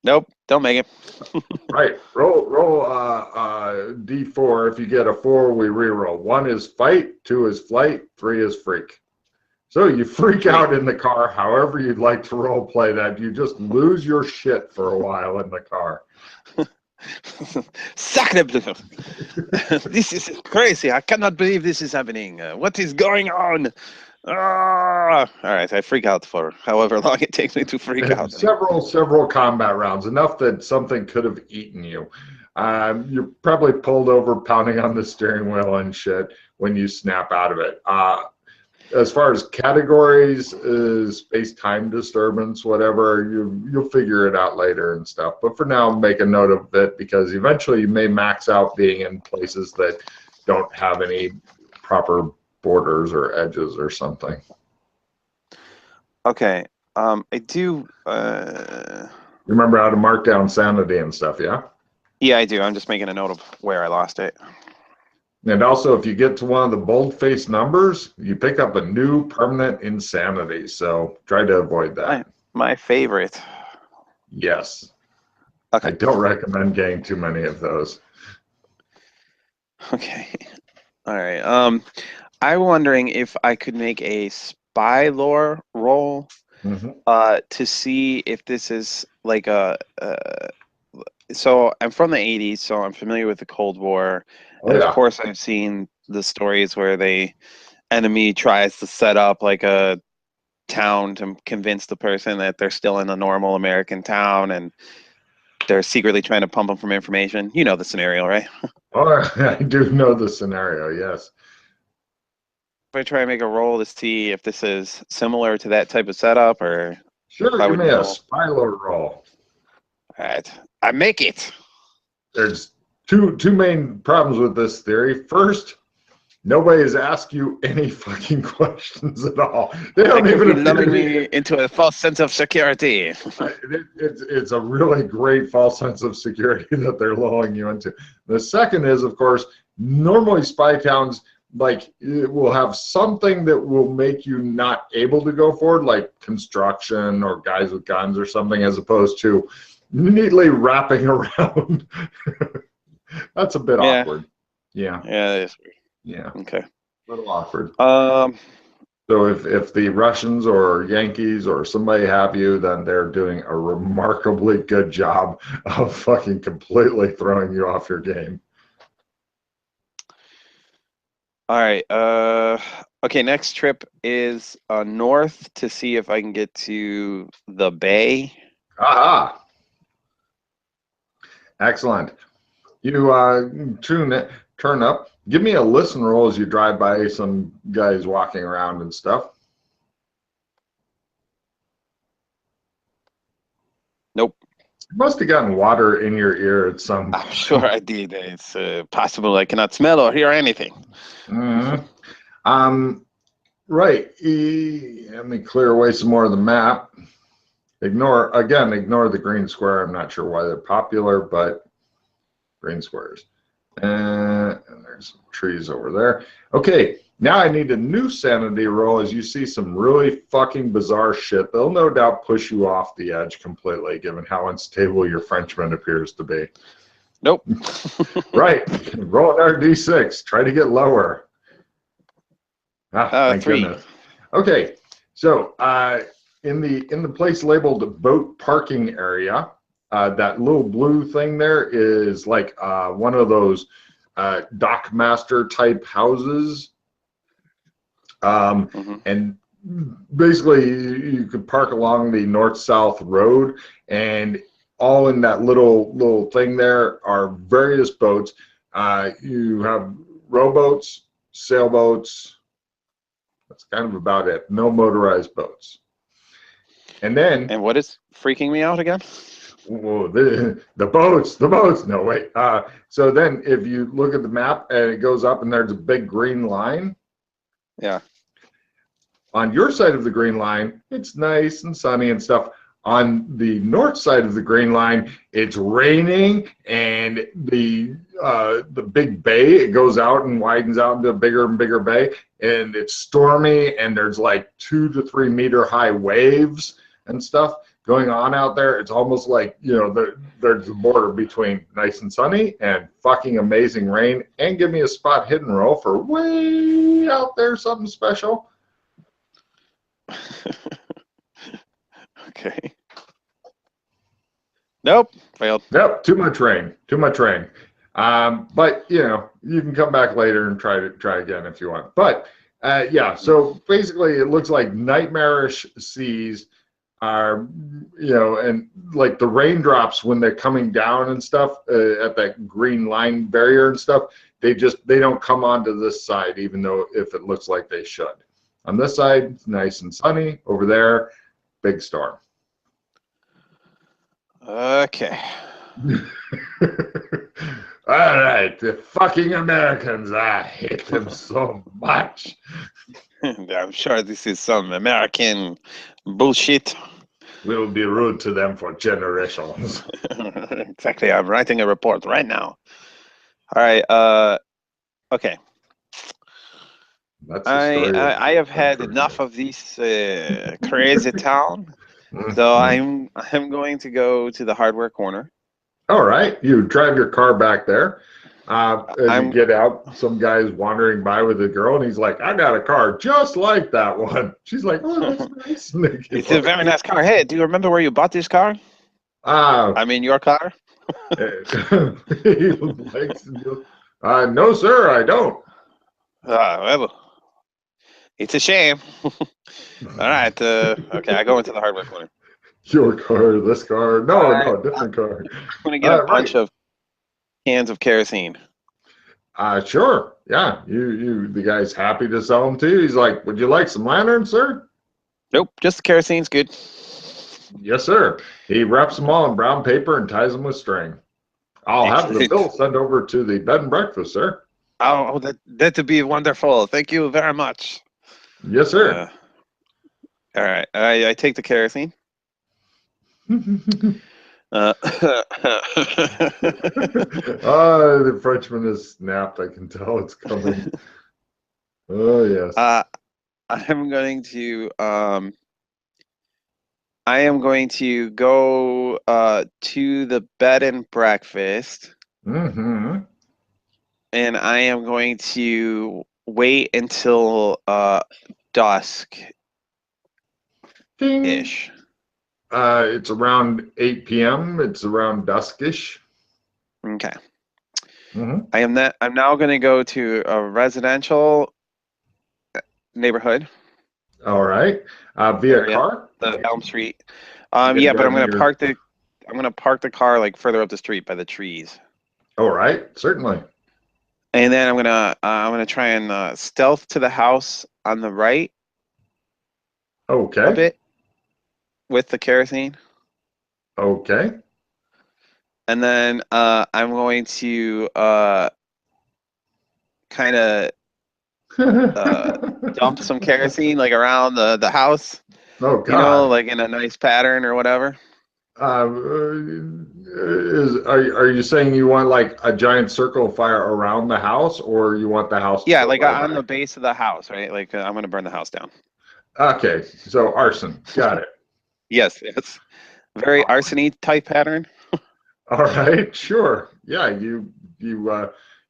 [SPEAKER 2] Nope. Don't make it.
[SPEAKER 1] Right. Roll D4. If you get a 4, we re-roll. 1 is fight, 2 is flight, 3 is freak. So you freak out in the car, however you'd like to role play that. You just lose your shit for a while in the car.
[SPEAKER 2] Sacre bleu. This is crazy. I cannot believe this is happening. What is going on? Ah! All right, I freak out for however long it takes me to freak out.
[SPEAKER 1] Several combat rounds, enough that something could have eaten you. You're probably pulled over, pounding on the steering wheel and shit when you snap out of it. As far as categories, space-time disturbance, whatever, you'll figure it out later and stuff. But for now, make a note of it, because eventually you may max out being in places that don't have any proper borders or edges or something.
[SPEAKER 2] Okay. I do.
[SPEAKER 1] Remember how to mark down sanity and stuff, yeah?
[SPEAKER 2] Yeah, I do. I'm just making a note of where I lost it.
[SPEAKER 1] And also, if you get to one of the bold-faced numbers, you pick up a new permanent insanity. So try to avoid that.
[SPEAKER 2] My favorite.
[SPEAKER 1] Yes.
[SPEAKER 2] Okay.
[SPEAKER 1] I don't recommend getting too many of those.
[SPEAKER 2] Okay. All right. I'm wondering if I could make a spy lore roll to see if this is like a. So I'm from the 80s, so I'm familiar with the Cold War.
[SPEAKER 1] Oh,
[SPEAKER 2] and
[SPEAKER 1] yeah.
[SPEAKER 2] of course, I've seen the stories where the enemy tries to set up like a town to convince the person that they're still in a normal American town, and they're secretly trying to pump them from information. You know the scenario, right?
[SPEAKER 1] Oh, I do know the scenario, yes.
[SPEAKER 2] If I try and make a roll to see if this is similar to that type of setup, or
[SPEAKER 1] Sure,
[SPEAKER 2] if I
[SPEAKER 1] give
[SPEAKER 2] would
[SPEAKER 1] me a
[SPEAKER 2] know.
[SPEAKER 1] spy lore roll.
[SPEAKER 2] All right, I make it.
[SPEAKER 1] There's two main problems with this theory. First, nobody has asked you any fucking questions at all. They don't even
[SPEAKER 2] lumbering me into a false sense of security.
[SPEAKER 1] It's a really great false sense of security that they're lulling you into. The second is, of course, normally spy towns like it will have something that will make you not able to go forward, like construction or guys with guns or something, as opposed to neatly wrapping around. That's a bit awkward. Yeah.
[SPEAKER 2] Yeah, that is weird.
[SPEAKER 1] Yeah.
[SPEAKER 2] Okay.
[SPEAKER 1] A little awkward. So if the Russians or Yankees or somebody have you, then they're doing a remarkably good job of fucking completely throwing you off your game.
[SPEAKER 2] All right. Okay, next trip is north to see if I can get to the bay.
[SPEAKER 1] Aha! Excellent. You turn up. Give me a listen roll as you drive by some guys walking around and stuff.
[SPEAKER 2] Nope.
[SPEAKER 1] You must have gotten water in your ear at some point.
[SPEAKER 2] I'm sure I did. It's possible I cannot smell or hear anything.
[SPEAKER 1] Mm-hmm. Right. Let me clear away some more of the map. Ignore the green square. I'm not sure why they're popular, but green squares. And there's some trees over there. Okay, now I need a new sanity roll as you see some really fucking bizarre shit. They'll no doubt push you off the edge completely, given how unstable your Frenchman appears to be.
[SPEAKER 2] Nope.
[SPEAKER 1] Right. Roll an RD6. Try to get lower. Thank
[SPEAKER 2] 3.
[SPEAKER 1] goodness. Okay, so in the place labeled boat parking area, that little blue thing there is like one of those dock master type houses, and basically you could park along the north-south road, and all in that little thing there are various boats. You have rowboats, sailboats. That's kind of about it. No motorized boats. And
[SPEAKER 2] what is freaking me out again?
[SPEAKER 1] Whoa, the boats. No, wait. So then if you look at the map and it goes up and there's a big green line.
[SPEAKER 2] Yeah.
[SPEAKER 1] On your side of the green line, it's nice and sunny and stuff. On the north side of the green line, it's raining, and the big bay, it goes out and widens out into a bigger and bigger bay, and it's stormy, and there's like 2 to 3 meter high waves and stuff going on out there. It's almost like, there's the border between nice and sunny and fucking amazing rain. And give me a spot hidden roll for way out there, something special.
[SPEAKER 2] Okay. Nope, failed.
[SPEAKER 1] Yep, too much rain. Too much rain. But you know, you can come back later and try again if you want. But yeah, so basically, it looks like nightmarish seas are, you know, and like the raindrops when they're coming down and stuff at that green line barrier and stuff, they don't come onto this side, even though if it looks like they should. On this side, it's nice and sunny. Over there, big storm.
[SPEAKER 2] Okay.
[SPEAKER 1] All right, the fucking Americans, I hate them so much.
[SPEAKER 2] I'm sure this is some American bullshit.
[SPEAKER 1] We will be rude to them for generations.
[SPEAKER 2] Exactly. I'm writing a report right now. All right. Okay.
[SPEAKER 1] That's the story.
[SPEAKER 2] I have had enough of this crazy town, so I'm going to go to the hardware corner.
[SPEAKER 1] All right, you drive your car back there. As you get out, some guy's wandering by with a girl, and he's like, "I got a car just like that one." She's like, "Oh, that's nice."
[SPEAKER 2] It's a very nice car. Hey, do you remember where you bought this car? I mean, your car?
[SPEAKER 1] He likes, no, sir, I don't.
[SPEAKER 2] Well, it's a shame. All right. Okay, I go into the hardware corner.
[SPEAKER 1] Your car, this car. No, different car.
[SPEAKER 2] I'm going to get a bunch of cans of kerosene.
[SPEAKER 1] Sure. Yeah, the guy's happy to sell them to you. He's like, "Would you like some lanterns, sir?"
[SPEAKER 2] Nope, just the kerosene's good.
[SPEAKER 1] Yes, sir. He wraps them all in brown paper and ties them with string. I'll have the bill sent over to the bed and breakfast, sir.
[SPEAKER 2] Oh, that'd be wonderful. Thank you very much.
[SPEAKER 1] Yes, sir.
[SPEAKER 2] All right, I take the kerosene.
[SPEAKER 1] The Frenchman is snapped. I can tell it's coming. Oh yes.
[SPEAKER 2] I'm going to go to the bed and breakfast.
[SPEAKER 1] Mm-hmm.
[SPEAKER 2] And I am going to wait until dusk-ish.
[SPEAKER 1] It's around 8 p.m. It's around duskish.
[SPEAKER 2] Okay.
[SPEAKER 1] Mm-hmm.
[SPEAKER 2] I'm now going to go to a residential neighborhood.
[SPEAKER 1] All right. Via car.
[SPEAKER 2] The Elm Street. Yeah, but I'm going to park the car like further up the street by the trees.
[SPEAKER 1] All right. Certainly.
[SPEAKER 2] And then I'm gonna try and stealth to the house on the right.
[SPEAKER 1] Okay.
[SPEAKER 2] A bit with the kerosene.
[SPEAKER 1] Okay.
[SPEAKER 2] And then I'm going to kind of dump some kerosene like around the house.
[SPEAKER 1] Oh God.
[SPEAKER 2] You know, like in a nice pattern or whatever.
[SPEAKER 1] Are you saying you want like a giant circle of fire around the house, or you want the house?
[SPEAKER 2] Yeah, like on the base of the house, right? Like I'm gonna burn the house down.
[SPEAKER 1] Okay, so arson. Got it.
[SPEAKER 2] Yes. Very arsony type pattern.
[SPEAKER 1] All right, sure. Yeah, you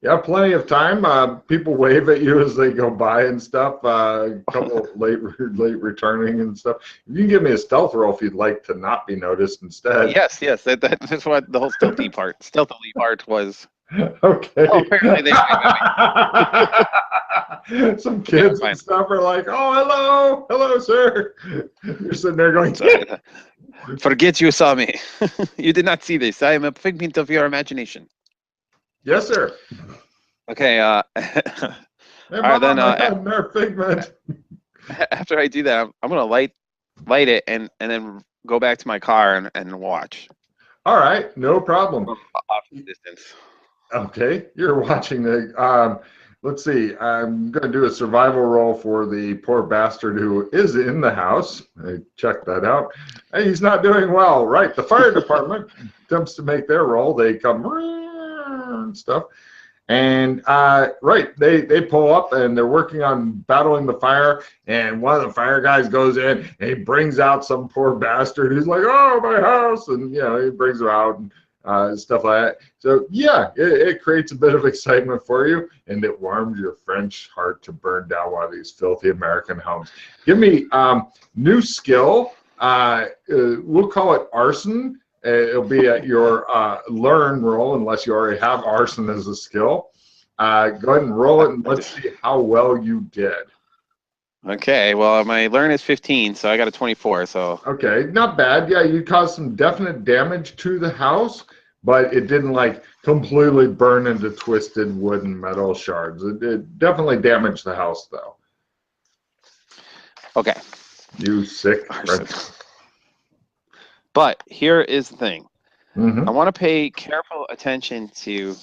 [SPEAKER 1] have plenty of time. People wave at you as they go by and stuff. A couple late returning and stuff. You can give me a stealth roll if you'd like to not be noticed instead.
[SPEAKER 2] Yes. That's what the whole stealthy part was.
[SPEAKER 1] Okay.
[SPEAKER 2] Oh, apparently they
[SPEAKER 1] Some kids and stuff are like, "Oh, hello, sir." You're sitting there going,
[SPEAKER 2] "Forget you saw me. You did not see this. I am a figment of your imagination."
[SPEAKER 1] Yes, sir.
[SPEAKER 2] Okay.
[SPEAKER 1] Hey, Mom, then figment.
[SPEAKER 2] After I do that, I'm gonna light it and then go back to my car and watch.
[SPEAKER 1] All right, no problem.
[SPEAKER 2] Off the distance.
[SPEAKER 1] Okay, you're watching the. Let's see. I'm going to do a survival roll for the poor bastard who is in the house. I checked that out. Hey, he's not doing well. Right, the fire department attempts to make their roll. They come and stuff, and right, they pull up and they're working on battling the fire. And one of the fire guys goes in and he brings out some poor bastard who's like, "Oh, my house!" And he brings him out. And stuff like that. So yeah, it creates a bit of excitement for you, and it warms your French heart to burn down one of these filthy American homes. Give me new skill. We'll call it arson. It'll be at your learn roll, unless you already have arson as a skill. Go ahead and roll it, and let's see how well you did.
[SPEAKER 2] Okay, well, my learn is 15, so I got a 24. So
[SPEAKER 1] okay, not bad. Yeah, you caused some definite damage to the house, but it didn't like completely burn into twisted wood and metal shards. It definitely damaged the house, though.
[SPEAKER 2] Okay.
[SPEAKER 1] You sick French.
[SPEAKER 2] But here is the thing.
[SPEAKER 1] Mm-hmm.
[SPEAKER 2] I want to pay careful attention to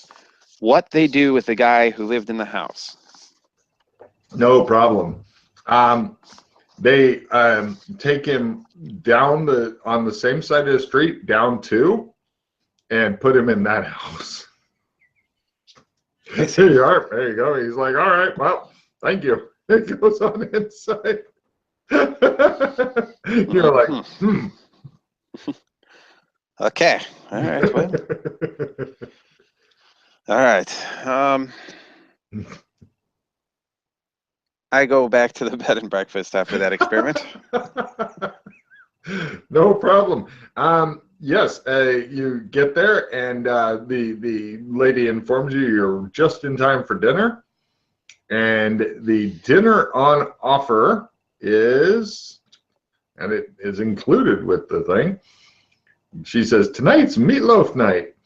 [SPEAKER 2] what they do with the guy who lived in the house.
[SPEAKER 1] No problem. They take him down on the same side of the street, down 2, and put him in that house. There you are. There you go. He's like, all right, well, thank you. It goes on inside. You're like,
[SPEAKER 2] Okay. All right. Well. All right. I go back to the bed and breakfast after that experiment.
[SPEAKER 1] No problem. Yes, you get there, and the lady informs you you're just in time for dinner. And the dinner on offer is, and it is included with the thing. She says, tonight's meatloaf night.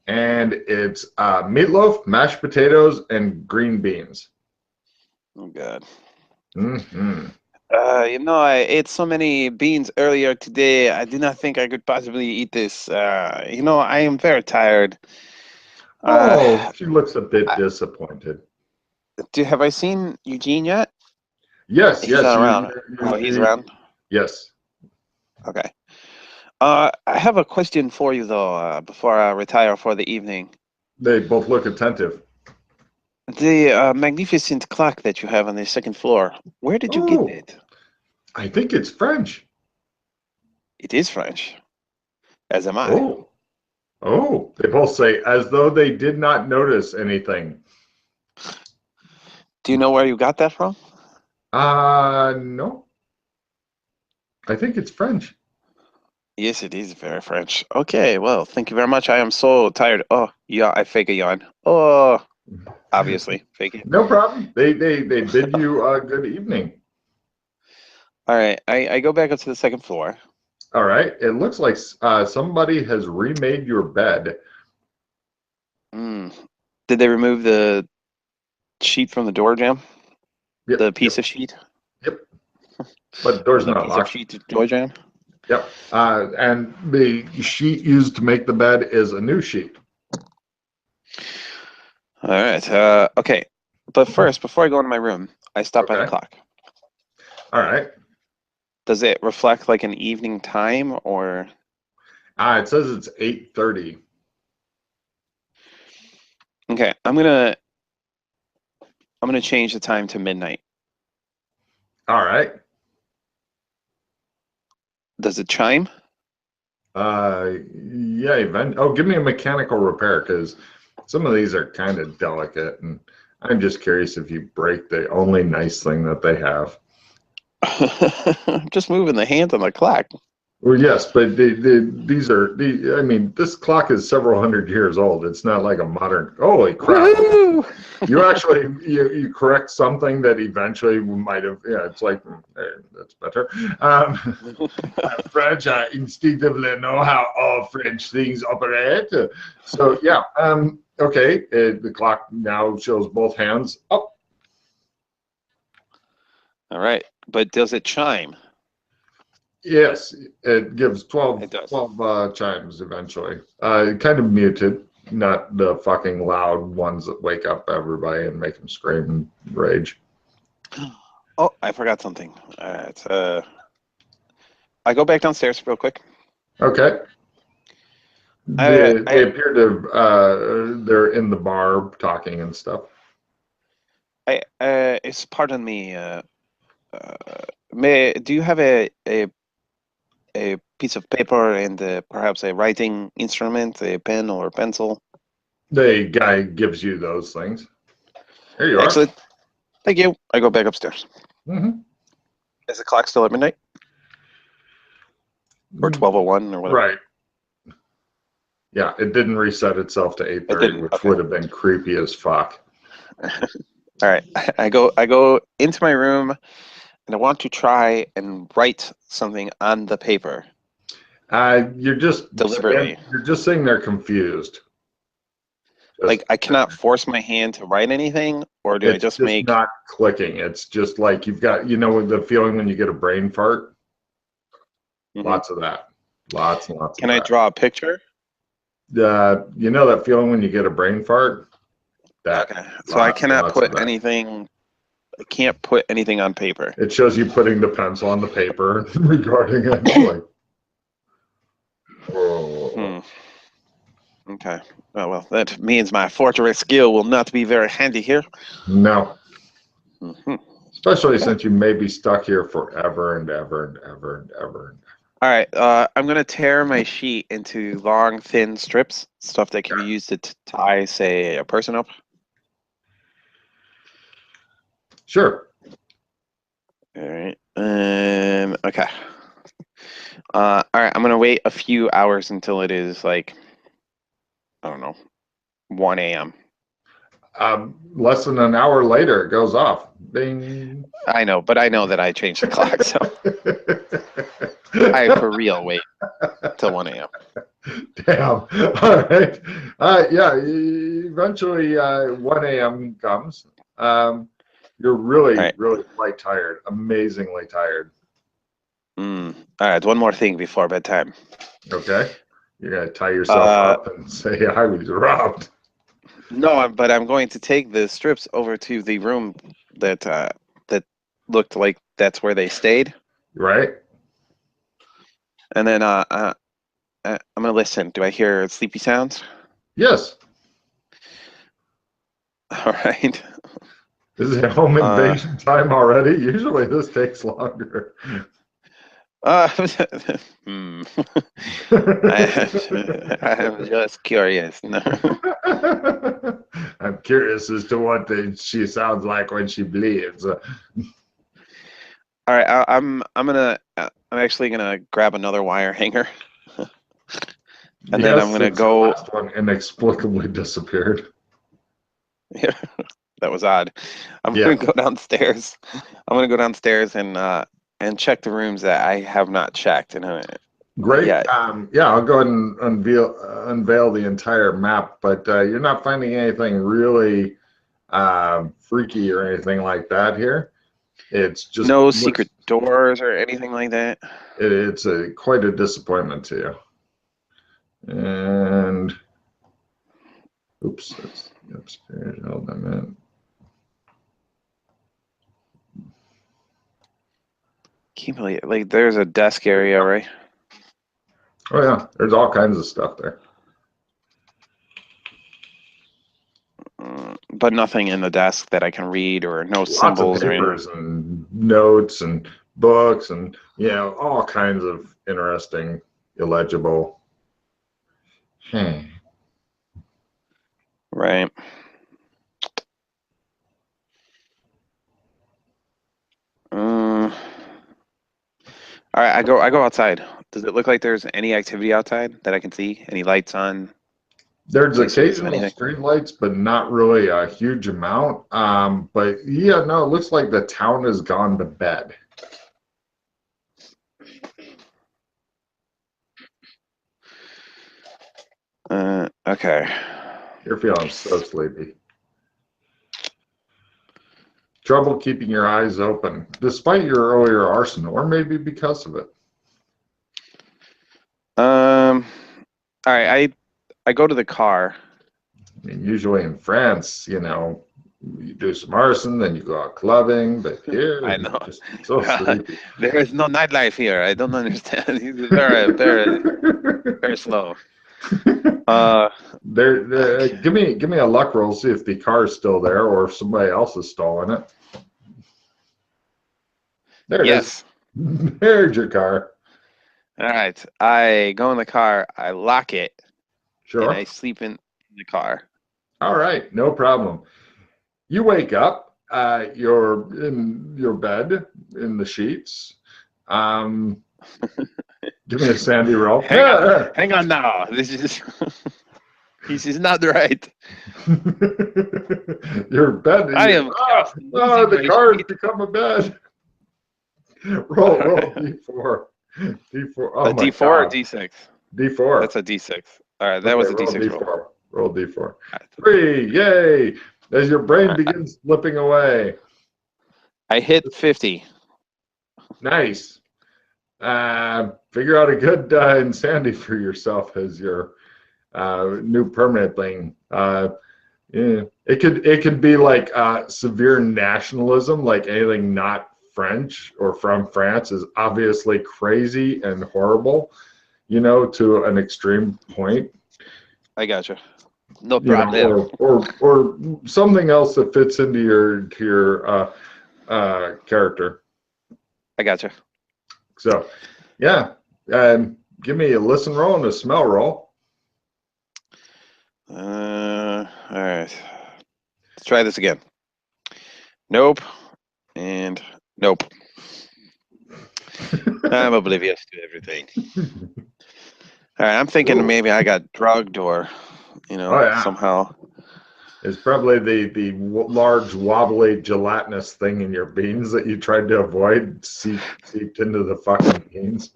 [SPEAKER 1] And it's meatloaf, mashed potatoes, and green beans.
[SPEAKER 2] Oh, God.
[SPEAKER 1] Mm-hmm.
[SPEAKER 2] I ate so many beans earlier today. I do not think I could possibly eat this. I am very tired.
[SPEAKER 1] She looks a bit disappointed.
[SPEAKER 2] Have I seen Eugene yet?
[SPEAKER 1] Yes,
[SPEAKER 2] He's
[SPEAKER 1] yes.
[SPEAKER 2] not around. He's around?
[SPEAKER 1] Yes.
[SPEAKER 2] Okay. I have a question for you, though, before I retire for the evening.
[SPEAKER 1] They both look attentive.
[SPEAKER 2] The magnificent clock that you have on the second floor, where did you get it?
[SPEAKER 1] I think it's French.
[SPEAKER 2] It is French, as am I.
[SPEAKER 1] Oh, they both say as though they did not notice anything.
[SPEAKER 2] Do you know where you got that from?
[SPEAKER 1] No. I think it's French.
[SPEAKER 2] Yes, it is very French. Okay, well, thank you very much. I am so tired. Oh, yeah, I fake a yawn. Oh, obviously, fake it.
[SPEAKER 1] No problem. They bid you a good evening.
[SPEAKER 2] All right, I go back up to the second floor.
[SPEAKER 1] All right. It looks like somebody has remade your bed.
[SPEAKER 2] Did they remove the sheet from the door jamb?
[SPEAKER 1] Yep,
[SPEAKER 2] the piece of sheet?
[SPEAKER 1] Yep. But the door's not
[SPEAKER 2] piece
[SPEAKER 1] locked.
[SPEAKER 2] Of sheet to door jamb?
[SPEAKER 1] Yep. And the sheet used to make the bed is a new sheet.
[SPEAKER 2] All right. Okay. But first, before I go into my room, I stop by the clock.
[SPEAKER 1] All right.
[SPEAKER 2] Does it reflect like an evening time or?
[SPEAKER 1] It says it's 8:30.
[SPEAKER 2] Okay, I'm gonna change the time to midnight.
[SPEAKER 1] All right.
[SPEAKER 2] Does it chime?
[SPEAKER 1] Yeah. Give me a mechanical repair, because some of these are kind of delicate, and I'm just curious if you break the only nice thing that they have.
[SPEAKER 2] Just moving the hands on the clock.
[SPEAKER 1] Well, yes, but these are I mean, this clock is several hundred years old. It's not like a modern. Holy crap! You actually you correct something that eventually might have. Yeah, it's like that's better. French, I instinctively know how all French things operate. So yeah, okay. The clock now shows both hands up.
[SPEAKER 2] All right, but does it chime?
[SPEAKER 1] Yes, it gives 12 chimes eventually. Kind of muted, not the fucking loud ones that wake up everybody and make them scream and rage.
[SPEAKER 2] Oh, I forgot something. All right. I go back downstairs real quick.
[SPEAKER 1] Okay. They appear to they're in the bar talking and stuff.
[SPEAKER 2] Pardon me. Do you have a a piece of paper and perhaps a writing instrument, a pen or pencil.
[SPEAKER 1] The guy gives you those things. Here you are.
[SPEAKER 2] Excellent. Thank you. I go back upstairs.
[SPEAKER 1] Mm-hmm.
[SPEAKER 2] Is the clock still at midnight? Or 12:01 or whatever?
[SPEAKER 1] Right. Yeah, it didn't reset itself to 8:30,
[SPEAKER 2] didn't.
[SPEAKER 1] which
[SPEAKER 2] Okay.
[SPEAKER 1] would have been creepy as fuck.
[SPEAKER 2] All right. I go into my room and I want to try and write something on the paper.
[SPEAKER 1] You're just
[SPEAKER 2] Deliberately.
[SPEAKER 1] sitting there confused.
[SPEAKER 2] Like I cannot force my hand to write anything, or do I
[SPEAKER 1] It's
[SPEAKER 2] just
[SPEAKER 1] just
[SPEAKER 2] make?
[SPEAKER 1] not clicking. It's just like you've got, the feeling when you get a brain fart.
[SPEAKER 2] Mhm.
[SPEAKER 1] Lots of that. Lots and lots
[SPEAKER 2] Can
[SPEAKER 1] of
[SPEAKER 2] I
[SPEAKER 1] that.
[SPEAKER 2] draw a picture?
[SPEAKER 1] You know that feeling when you get a brain fart? That.
[SPEAKER 2] Okay. So I cannot put anything. I can't put anything on paper.
[SPEAKER 1] It shows you putting the pencil on the paper regarding it. Like, oh.
[SPEAKER 2] Okay. Oh, well, that means my forgery skill will not be very handy here.
[SPEAKER 1] No.
[SPEAKER 2] Mm-hmm.
[SPEAKER 1] Especially since you may be stuck here forever and ever and ever and ever.
[SPEAKER 2] All right. I'm going to tear my sheet into long, thin strips, stuff that can be used to tie, say, a person up.
[SPEAKER 1] Sure.
[SPEAKER 2] All right. Okay. All right. I'm going to wait a few hours until it is like, I don't know, 1 a.m.
[SPEAKER 1] Less than an hour later, it goes off. Bing.
[SPEAKER 2] I know, but I know that I changed the clock, so I for real wait till 1 a.m.
[SPEAKER 1] Damn. All right. Yeah. Eventually, 1 a.m. comes. You're really,
[SPEAKER 2] right.
[SPEAKER 1] really quite tired. Amazingly tired.
[SPEAKER 2] All right. One more thing before bedtime.
[SPEAKER 1] Okay. You're gonna tie yourself up and say I was robbed.
[SPEAKER 2] No, but I'm going to take the strips over to the room that that looked like that's where they stayed.
[SPEAKER 1] Right.
[SPEAKER 2] And then I'm gonna listen. Do I hear sleepy sounds?
[SPEAKER 1] Yes.
[SPEAKER 2] All right.
[SPEAKER 1] Is it home invasion time already? Usually this takes longer.
[SPEAKER 2] I'm just curious. No.
[SPEAKER 1] I'm curious as to what she sounds like when she bleeds.
[SPEAKER 2] All right, I'm actually gonna grab another wire hanger, and then I'm gonna go.
[SPEAKER 1] The last one inexplicably disappeared.
[SPEAKER 2] Yeah, that was odd. I'm gonna go downstairs. I'm gonna go downstairs and check the rooms that I have not checked.
[SPEAKER 1] Great.
[SPEAKER 2] Yeah.
[SPEAKER 1] I'll go ahead and unveil the entire map, but you're not finding anything really freaky or anything like that here. It's just
[SPEAKER 2] no secret doors or anything like that.
[SPEAKER 1] It's quite a disappointment to you. And oops, that's upstairs. Hold on a minute.
[SPEAKER 2] Can't believe it. Like there's a desk area, right?
[SPEAKER 1] Oh yeah, there's all kinds of stuff there.
[SPEAKER 2] But nothing in the desk that I can read, or no
[SPEAKER 1] Lots
[SPEAKER 2] symbols
[SPEAKER 1] of papers and notes and books and all kinds of interesting, illegible.
[SPEAKER 2] Right. All right, I go outside. Does it look like there's any activity outside that I can see? Any lights on?
[SPEAKER 1] There's
[SPEAKER 2] Places,
[SPEAKER 1] occasional street lights, but not really a huge amount. But yeah, no, it looks like the town has gone to bed.
[SPEAKER 2] Okay.
[SPEAKER 1] You're feeling so sleepy. Trouble keeping your eyes open, despite your earlier arsenal, or maybe because of it.
[SPEAKER 2] All right, I go to the car.
[SPEAKER 1] I mean, usually in France, you do some arson, then you go out clubbing, but here,
[SPEAKER 2] I know.
[SPEAKER 1] just so sleepy.
[SPEAKER 2] There is no nightlife here. I don't understand. He's very, very, very slow.
[SPEAKER 1] Give me a luck roll, see if the car is still there or if somebody else has stolen it. There it is. There's your car.
[SPEAKER 2] All right. I go in the car. I lock it, and I
[SPEAKER 1] Sure.
[SPEAKER 2] sleep in the car.
[SPEAKER 1] All right, no problem. You wake up, you're in your bed in the sheets. Um, Give me a sandy roll.
[SPEAKER 2] Hang on now. This is this is not right.
[SPEAKER 1] Your bed.
[SPEAKER 2] I am just losing
[SPEAKER 1] The
[SPEAKER 2] my
[SPEAKER 1] car has
[SPEAKER 2] shit.
[SPEAKER 1] become a bed.
[SPEAKER 2] All
[SPEAKER 1] Roll
[SPEAKER 2] right.
[SPEAKER 1] D4. D4.
[SPEAKER 2] A
[SPEAKER 1] Oh my
[SPEAKER 2] D4 or
[SPEAKER 1] God.
[SPEAKER 2] D6?
[SPEAKER 1] D4.
[SPEAKER 2] That's a D6. All right, that
[SPEAKER 1] Okay,
[SPEAKER 2] was a
[SPEAKER 1] roll
[SPEAKER 2] D6 roll.
[SPEAKER 1] D4. Roll D4.
[SPEAKER 2] All right.
[SPEAKER 1] 3. Yay. As your
[SPEAKER 2] All
[SPEAKER 1] brain
[SPEAKER 2] right.
[SPEAKER 1] begins slipping away.
[SPEAKER 2] I hit 50.
[SPEAKER 1] Nice. Figure out a good insanity for yourself as your new permanent thing. Yeah, it could be like severe nationalism, like anything not French or from France is obviously crazy and horrible, to an extreme point,
[SPEAKER 2] I gotcha. No problem.
[SPEAKER 1] or something else that fits into your character.
[SPEAKER 2] I gotcha.
[SPEAKER 1] So, yeah, give me a listen roll and a smell roll.
[SPEAKER 2] All right. Let's try this again. Nope. And nope. I'm oblivious to everything. All right. I'm thinking
[SPEAKER 1] Ooh.
[SPEAKER 2] maybe I got drugged or,
[SPEAKER 1] Oh yeah.
[SPEAKER 2] somehow.
[SPEAKER 1] It's probably the large wobbly gelatinous thing in your beans that you tried to avoid seeped into the fucking beans.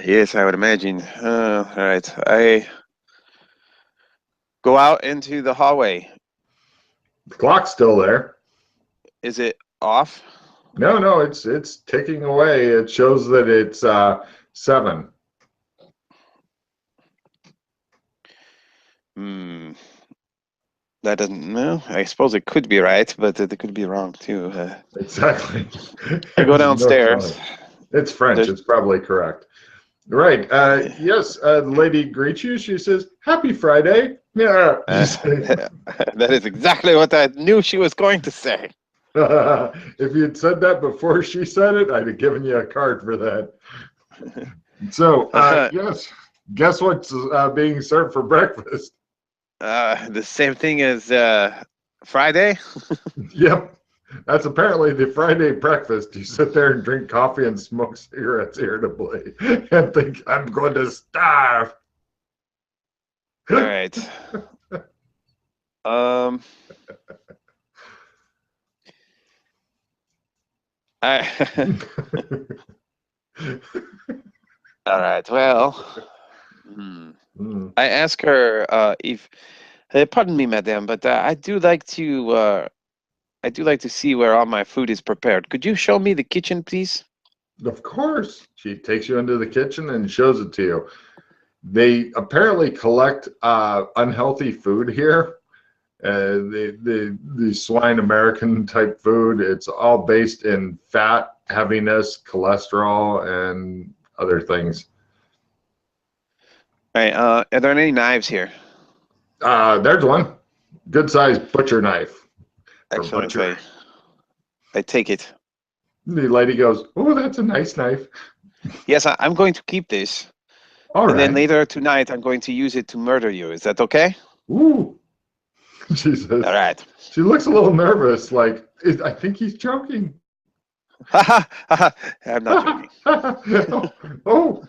[SPEAKER 2] Yes, I would imagine. All right. I go out into the hallway.
[SPEAKER 1] The clock's still there.
[SPEAKER 2] Is it off?
[SPEAKER 1] No, it's ticking away. It shows that it's 7.
[SPEAKER 2] Hmm. That doesn't. No, I suppose it could be right, but it could be wrong too.
[SPEAKER 1] Exactly.
[SPEAKER 2] I go
[SPEAKER 1] There's no
[SPEAKER 2] downstairs.
[SPEAKER 1] telling. It's French.
[SPEAKER 2] There's
[SPEAKER 1] It's probably correct. Right.
[SPEAKER 2] uh,
[SPEAKER 1] Yes, the lady greets you. She says, "Happy Friday." Yeah. You say,
[SPEAKER 2] that is exactly what I knew she was going to say.
[SPEAKER 1] if you'd said that before she said it, I'd have given you a card for that. So, yes, guess what's being served for breakfast?
[SPEAKER 2] The same thing as Friday.
[SPEAKER 1] Yep, that's apparently the Friday breakfast. You sit there and drink coffee and smoke cigarettes irritably and think, I'm going to starve.
[SPEAKER 2] All right. Um. I. All right. Well. Hmm.
[SPEAKER 1] Mm.
[SPEAKER 2] I ask her if. Pardon me, madam, but I do like to. I do like to see where all my food is prepared. Could you show me the kitchen, please?
[SPEAKER 1] Of course. She takes you into the kitchen and shows it to you. They apparently collect unhealthy food here. The swine American type food. It's all based in fat, heaviness, cholesterol, and other things.
[SPEAKER 2] All right. Are there any knives here?
[SPEAKER 1] There's one good sized butcher knife for
[SPEAKER 2] Excellent.
[SPEAKER 1] butchering.
[SPEAKER 2] I take it.
[SPEAKER 1] The lady goes, "Oh, that's a nice knife."
[SPEAKER 2] Yes, I'm going to keep this.
[SPEAKER 1] All
[SPEAKER 2] And then
[SPEAKER 1] right.
[SPEAKER 2] later tonight, I'm going to use it to murder you. Is that okay?
[SPEAKER 1] Ooh,
[SPEAKER 2] All
[SPEAKER 1] Jesus.
[SPEAKER 2] right.
[SPEAKER 1] She looks a little nervous, like I think he's joking.
[SPEAKER 2] I'm not joking.
[SPEAKER 1] Oh,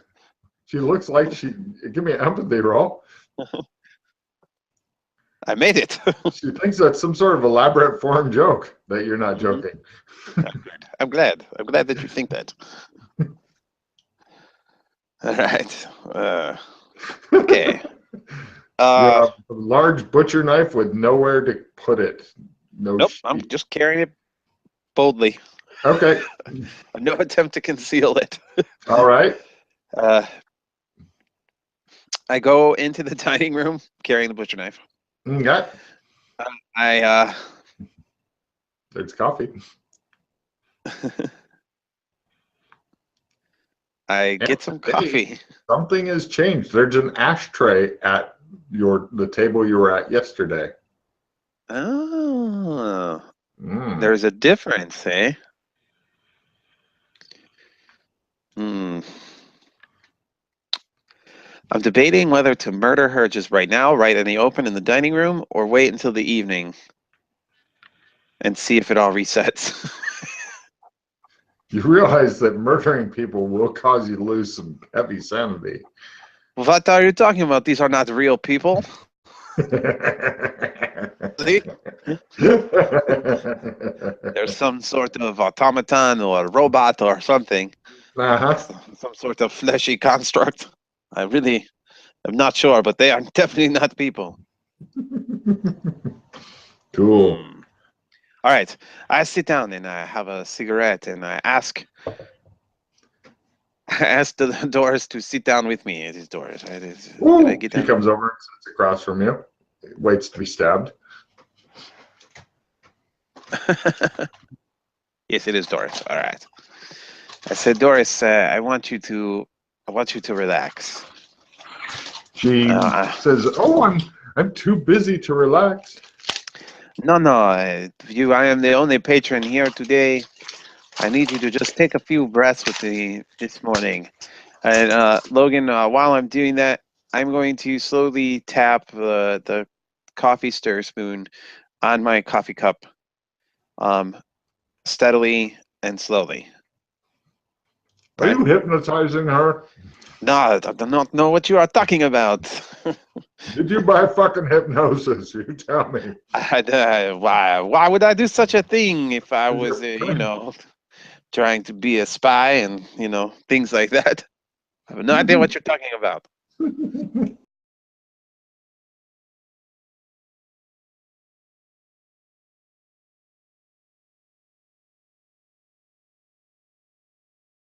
[SPEAKER 1] she looks like she. Give me an empathy roll.
[SPEAKER 2] I made it.
[SPEAKER 1] She thinks that's some sort of elaborate foreign joke that you're not
[SPEAKER 2] Mhm.
[SPEAKER 1] joking.
[SPEAKER 2] I'm glad. I'm glad that you think that. All right. Okay.
[SPEAKER 1] You
[SPEAKER 2] Uh,
[SPEAKER 1] have a large butcher knife with nowhere to put it. No
[SPEAKER 2] nope. I'm
[SPEAKER 1] sheath.
[SPEAKER 2] just carrying it boldly.
[SPEAKER 1] Okay.
[SPEAKER 2] No attempt to conceal it.
[SPEAKER 1] All right.
[SPEAKER 2] Uh, I go into the dining room carrying the butcher knife.
[SPEAKER 1] Okay.
[SPEAKER 2] I
[SPEAKER 1] There's coffee.
[SPEAKER 2] I
[SPEAKER 1] And
[SPEAKER 2] get some
[SPEAKER 1] today,
[SPEAKER 2] coffee.
[SPEAKER 1] something has changed. There's an ashtray at the table you were at yesterday.
[SPEAKER 2] Oh,
[SPEAKER 1] Mm.
[SPEAKER 2] there's a difference, eh? Hmm. I'm debating whether to murder her just right now, right in the open in the dining room, or wait until the evening and see if it all resets.
[SPEAKER 1] You realize that murdering people will cause you to lose some heavy sanity.
[SPEAKER 2] What are you talking about? These are not real people. See? There's some sort of automaton or robot or something.
[SPEAKER 1] Uh-huh.
[SPEAKER 2] Some sort of fleshy construct. I really am not sure, but they are definitely not people.
[SPEAKER 1] Cool.
[SPEAKER 2] All right. I sit down and I have a cigarette and I ask the Doris to sit down with me. It is Doris. Can I
[SPEAKER 1] Ooh,
[SPEAKER 2] get
[SPEAKER 1] he
[SPEAKER 2] down?
[SPEAKER 1] comes over and sits across from you, waits to be stabbed.
[SPEAKER 2] Yes, it is Doris. All right. I said, Doris, I want you to relax.
[SPEAKER 1] She says, "Oh, I'm too busy to relax."
[SPEAKER 2] No, I am the only patron here today. I need you to just take a few breaths with me this morning. And Logan, while I'm doing that, I'm going to slowly tap the coffee stir spoon on my coffee cup, steadily and slowly.
[SPEAKER 1] Are you hypnotizing her?
[SPEAKER 2] No, I do not know what you are talking about.
[SPEAKER 1] Did you buy fucking hypnosis? You tell me.
[SPEAKER 2] Why would I do such a thing if I was, trying to be a spy and, things like that? I have no idea what you're talking about.